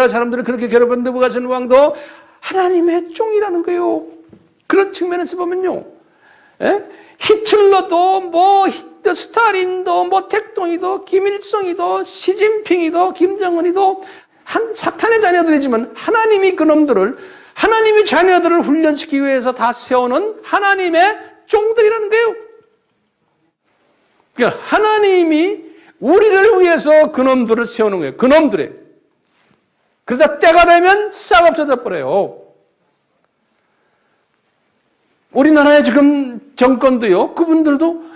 Speaker 1: 사람들을 그렇게 괴롭힌 느부갓네살 왕도 하나님의 종이라는 거예요. 그런 측면에서 보면요. 히틀러도 스탈린도 택동이도 김일성이도 시진핑이도 김정은이도 사탄의 자녀들이지만 하나님이 그놈들을 하나님이 자녀들을 훈련시키기 위해서 다 세우는 하나님의 종들이라는 거예요. 그러니까 하나님이 우리를 위해서 그놈들을 세우는 거예요. 그놈들의. 그러다 때가 되면 싹 없어져 버려요. 우리나라의 지금 정권도요, 그분들도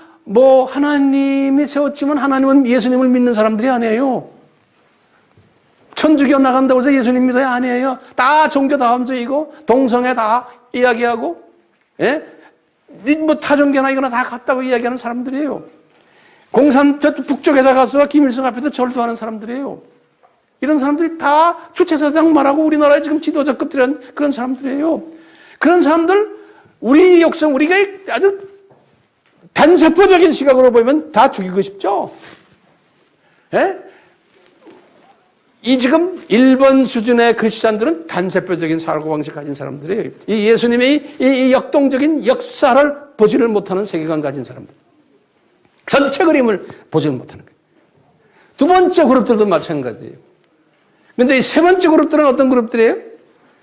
Speaker 1: 하나님이 세웠지만 하나님은 예수님을 믿는 사람들이 아니에요. 천주교 나간다고 해서 예수님 믿어야 아니에요. 다 종교 다음주의고, 동성애 다 이야기하고, 타종교나 이거나 다 같다고 이야기하는 사람들이에요. 저 북쪽에다 가서 김일성 앞에서 절도하는 사람들이에요. 이런 사람들이 다 주체사상 말하고 우리나라에 지금 지도자급들이란 그런 사람들이에요. 그런 사람들, 우리 역사, 우리가 아주 단세포적인 시각으로 보면 다 죽이고 싶죠? 이 지금 일본 수준의 크리스찬들은 단세포적인 사고방식 가진 사람들이에요. 이 예수님의 이 역동적인 역사를 보지를 못하는 세계관 가진 사람들. 전체 그림을 보지를 못하는 거예요. 두 번째 그룹들도 마찬가지예요. 그런데 이 세 번째 그룹들은 어떤 그룹들이에요?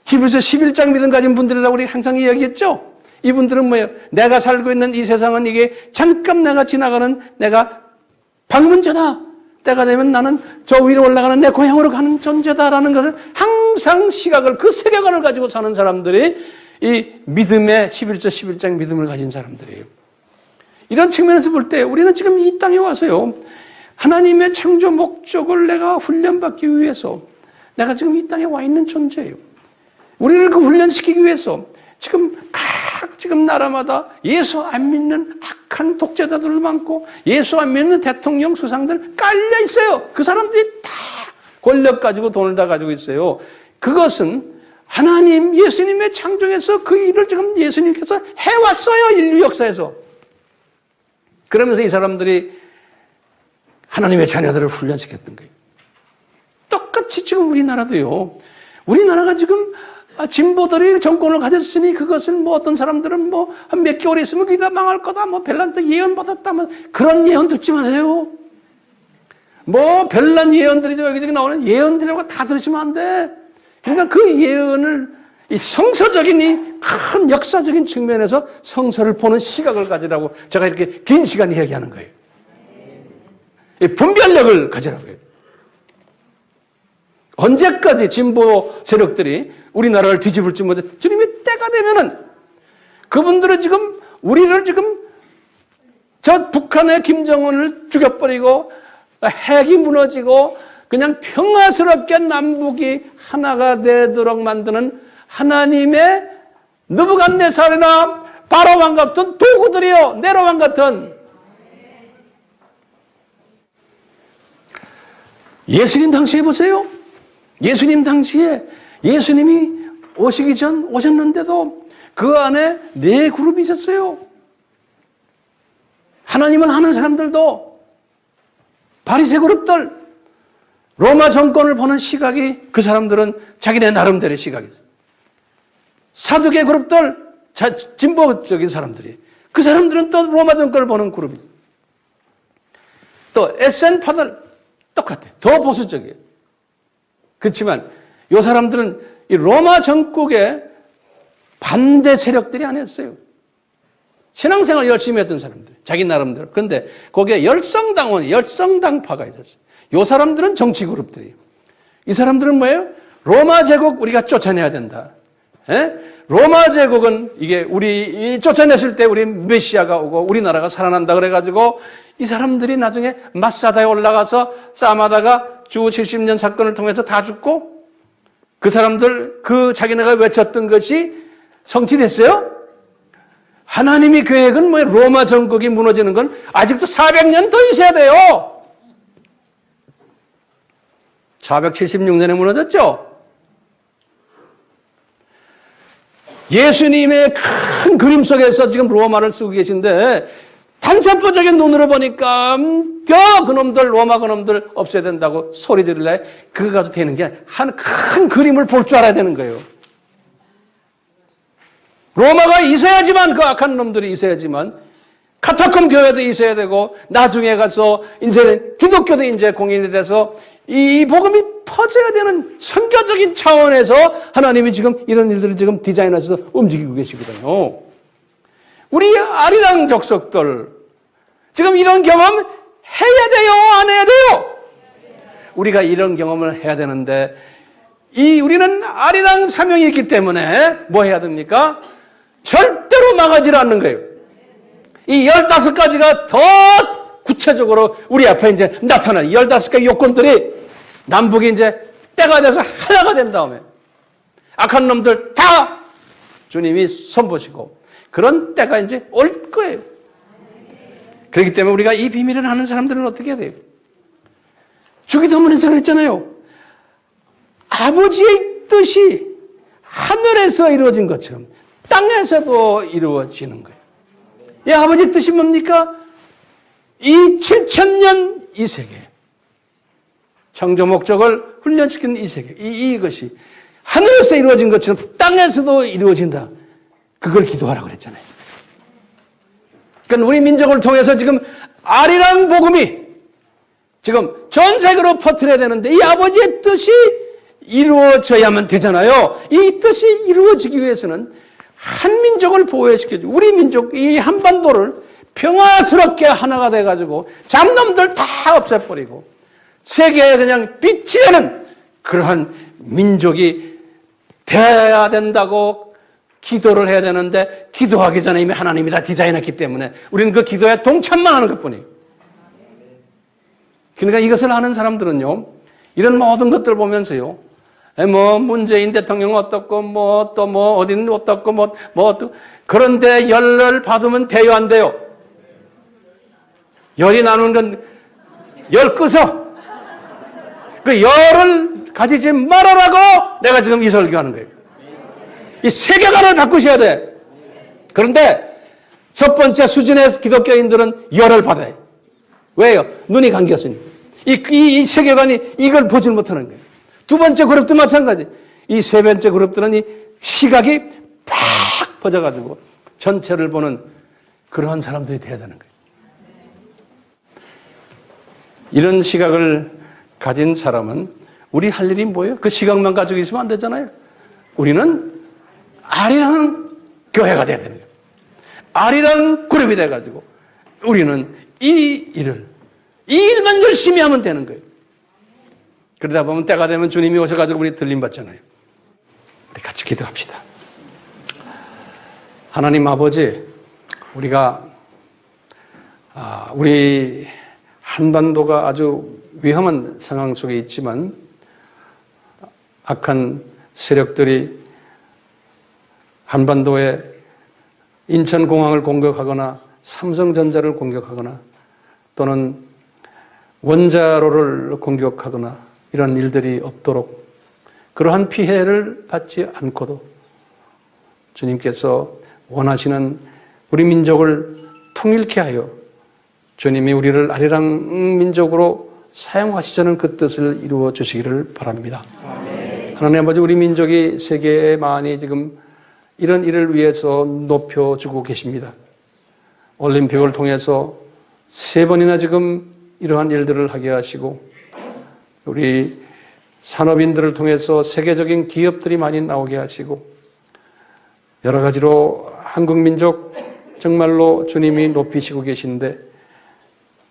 Speaker 1: 히브리서 11장 믿음 가진 분들이라고 우리 항상 이야기했죠? 이분들은 뭐예요? 내가 살고 있는 이 세상은 이게 잠깐 내가 지나가는 내가 방문자다. 때가 되면 나는 저 위로 올라가는 내 고향으로 가는 존재다라는 것을 항상 시각을 그 세계관을 가지고 사는 사람들이 이 믿음의 11장 믿음을 가진 사람들이에요. 이런 측면에서 볼 때 우리는 지금 이 땅에 와서요. 하나님의 창조 목적을 내가 훈련받기 위해서 내가 지금 이 땅에 와 있는 존재예요. 우리를 그 훈련시키기 위해서 지금 지금 나라마다 예수 안 믿는 악한 독재자들 많고 예수 안 믿는 대통령 수상들 깔려 있어요. 그 사람들이 다 권력 가지고 돈을 다 가지고 있어요. 그것은 하나님 예수님의 창조에서 그 일을 지금 예수님께서 해왔어요. 인류 역사에서. 그러면서 이 사람들이 하나님의 자녀들을 훈련시켰던 거예요. 똑같이 지금 우리나라도요. 우리나라가 지금 진보들이 정권을 가졌으니 그것은 어떤 사람들은 한 몇 개월 있으면 그게 다 망할 거다. 벨란트 예언 받았다. 그런 예언 듣지 마세요. 뭐 별난 예언들이죠. 여기저기 나오는 예언들이라고 다 들으시면 안 돼. 그러니까 그 예언을 이 성서적인 이 큰 역사적인 측면에서 성서를 보는 시각을 가지라고 제가 이렇게 긴 시간 이야기하는 거예요. 이 분별력을 가지라고요. 언제까지 진보 세력들이 우리나라를 뒤집을지 못해 주님이 때가 되면은 그분들은 지금 우리를 지금 저 북한의 김정은을 죽여버리고 핵이 무너지고 그냥 평화스럽게 남북이 하나가 되도록 만드는 하나님의 느부갓네살이나 바로왕 같은 도구들이요. 네로왕 같은. 예수님 당시에 보세요. 예수님 당시에 예수님이 오시기 전 오셨는데도 그 안에 네 그룹이 있었어요. 하나님을 아는 사람들도 바리새 그룹들, 로마 정권을 보는 시각이 그 사람들은 자기네 나름대로의 시각이죠. 사두개 그룹들, 진보적인 사람들이. 그 사람들은 또 로마 정권을 보는 그룹이죠. 또 SN파들 똑같아요. 더 보수적이에요. 그렇지만 이 사람들은 이 로마 정국의 반대 세력들이 아니었어요. 신앙생활 열심히 했던 사람들, 자기 나름대로. 그런데 거기에 열성당원, 열성당파가 있었어요. 이 사람들은 정치 그룹들이에요. 이 사람들은 뭐예요? 로마 제국 우리가 쫓아내야 된다. 에? 로마 제국은 이게 우리 쫓아냈을 때 우리 메시아가 오고 우리나라가 살아난다 그래가지고 이 사람들이 나중에 마사다에 올라가서 싸움하다가 주 70년 사건을 통해서 다 죽고 그 사람들 그 자기네가 외쳤던 것이 성취됐어요? 하나님의 계획은 뭐예요? 로마 정국이 무너지는 건 아직도 400년 더 있어야 돼요. 476년에 무너졌죠? 예수님의 큰 그림 속에서 지금 로마를 쓰고 계신데 단체포적인 눈으로 보니까 그놈들 로마 그놈들 없애야 된다고 소리 지르래. 그거 가지고 되는 게 한 큰 그림을 볼 줄 알아야 되는 거예요. 로마가 있어야지만 그 악한 놈들이 있어야지만 카타콤 교회도 있어야 되고 나중에 가서 이제 기독교도 이제 공인이 돼서 이 복음이 퍼져야 되는 선교적인 차원에서 하나님이 지금 이런 일들을 지금 디자인해서 움직이고 계시거든요. 우리 아리랑 족속들 지금 이런 경험 해야 돼요? 안 해야 돼요? 우리가 이런 경험을 해야 되는데 우리는 아리랑 사명이 있기 때문에 뭐 해야 됩니까? 절대로 망하지 않는 거예요. 이 15가지가 더 구체적으로 우리 앞에 이제 나타나는 15가지 요건들이 남북이 이제 때가 돼서 하나가 된 다음에 악한 놈들 다 주님이 손보시고 그런 때가 이제 올 거예요. 그렇기 때문에 우리가 이 비밀을 아는 사람들은 어떻게 해야 돼요? 주기도문에서 그랬잖아요. 아버지의 뜻이 하늘에서 이루어진 것처럼 땅에서도 이루어지는 거예요. 이 아버지의 뜻이 뭡니까? 이 7000년 이 세계 창조 목적을 훈련시키는 이 세계 이것이 하늘에서 이루어진 것처럼 땅에서도 이루어진다. 그걸 기도하라고 그랬잖아요. 그러니까 우리 민족을 통해서 지금 아리랑 복음이 지금 전 세계로 퍼뜨려야 되는데 이 아버지의 뜻이 이루어져야만 되잖아요. 이 뜻이 이루어지기 위해서는 한 민족을 보호시켜주고 우리 민족 이 한반도를 평화스럽게 하나가 돼가지고 잡놈들 다 없애버리고 세계에 그냥 빛이 되는 그러한 민족이 돼야 된다고 기도를 해야 되는데 기도하기 전에 이미 하나님이 다 디자인했기 때문에 우리는 그 기도에 동참만 하는 것뿐이에요. 그러니까 이것을 아는 사람들은요, 이런 모든 것들 보면서요, 뭐 문재인 대통령 어떻고 뭐 또 뭐 어디는 어떻고 뭐 또 그런데 열을 받으면 돼요 안 돼요? 열이 나는 건 열 끄서 그 열을 가지지 말아라고 내가 지금 이 설교하는 거예요. 이 세계관을 바꾸셔야 돼. 그런데 첫 번째 수준의 기독교인들은 열을 받아요. 왜요? 눈이 감겼으니. 이 세계관이 이걸 보지 못하는 거예요. 두 번째 그룹도 마찬가지. 이 세 번째 그룹들은 이 시각이 팍 퍼져가지고 전체를 보는 그러한 사람들이 돼야 되는 거예요. 이런 시각을 가진 사람은 우리 할 일이 뭐예요? 그 시각만 가지고 있으면 안 되잖아요. 우리는 아리랑 교회가 돼야 되는 거예요. 아리랑 그룹이 돼가지고 우리는 이 일만 열심히 하면 되는 거예요. 그러다 보면 때가 되면 주님이 오셔가지고 우리 들림받잖아요. 우리 같이 기도합시다. 하나님 아버지, 우리 한반도가 아주 위험한 상황 속에 있지만 악한 세력들이 한반도에 인천공항을 공격하거나 삼성전자를 공격하거나 또는 원자로를 공격하거나 이런 일들이 없도록 그러한 피해를 받지 않고도 주님께서 원하시는 우리 민족을 통일케 하여 주님이 우리를 아리랑 민족으로 사용하시자는 그 뜻을 이루어 주시기를 바랍니다. 아멘. 하나님 아버지, 우리 민족이 세계에 많이 지금 이런 일을 위해서 높여주고 계십니다. 올림픽을 통해서 3번이나 지금 이러한 일들을 하게 하시고 우리 산업인들을 통해서 세계적인 기업들이 많이 나오게 하시고 여러 가지로 한국 민족 정말로 주님이 높이시고 계신데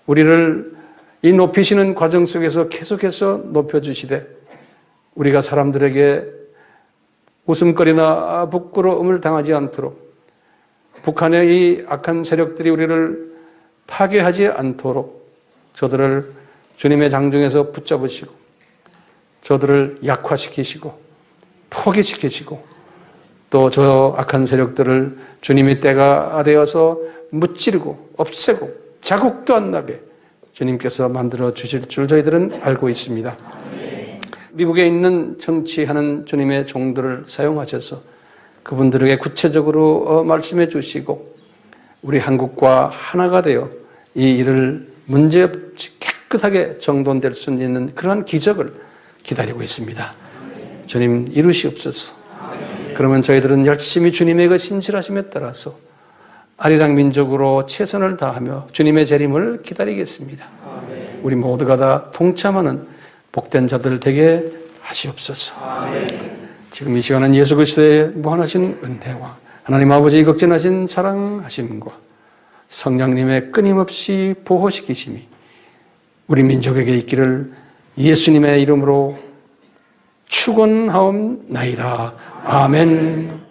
Speaker 1: 우리를 이 높이시는 과정 속에서 계속해서 높여주시되 우리가 사람들에게 웃음거리나 부끄러움을 당하지 않도록 북한의 이 악한 세력들이 우리를 파괴하지 않도록 저들을 주님의 장중에서 붙잡으시고 저들을 약화시키시고 포기시키시고 또 저 악한 세력들을 주님의 때가 되어서 무찌르고 없애고 자국도 안 나게 주님께서 만들어 주실 줄 저희들은 알고 있습니다. 미국에 있는 정치하는 주님의 종들을 사용하셔서 그분들에게 구체적으로 말씀해 주시고 우리 한국과 하나가 되어 이 일을 문제없이 깨끗하게 정돈될 수 있는 그러한 기적을 기다리고 있습니다. 주님 이루시옵소서. 그러면 저희들은 열심히 주님의 그 신실하심에 따라서 아리랑 민족으로 최선을 다하며 주님의 재림을 기다리겠습니다. 우리 모두가 다 동참하는 복된 자들 되게 하시옵소서. 지금 이 시간은 예수 그리스도의 무한하신 은혜와 하나님 아버지의 극진하신 사랑하심과 성령님의 끊임없이 보호시키심이 우리 민족에게 있기를 예수님의 이름으로 축원하옵나이다. 아멘.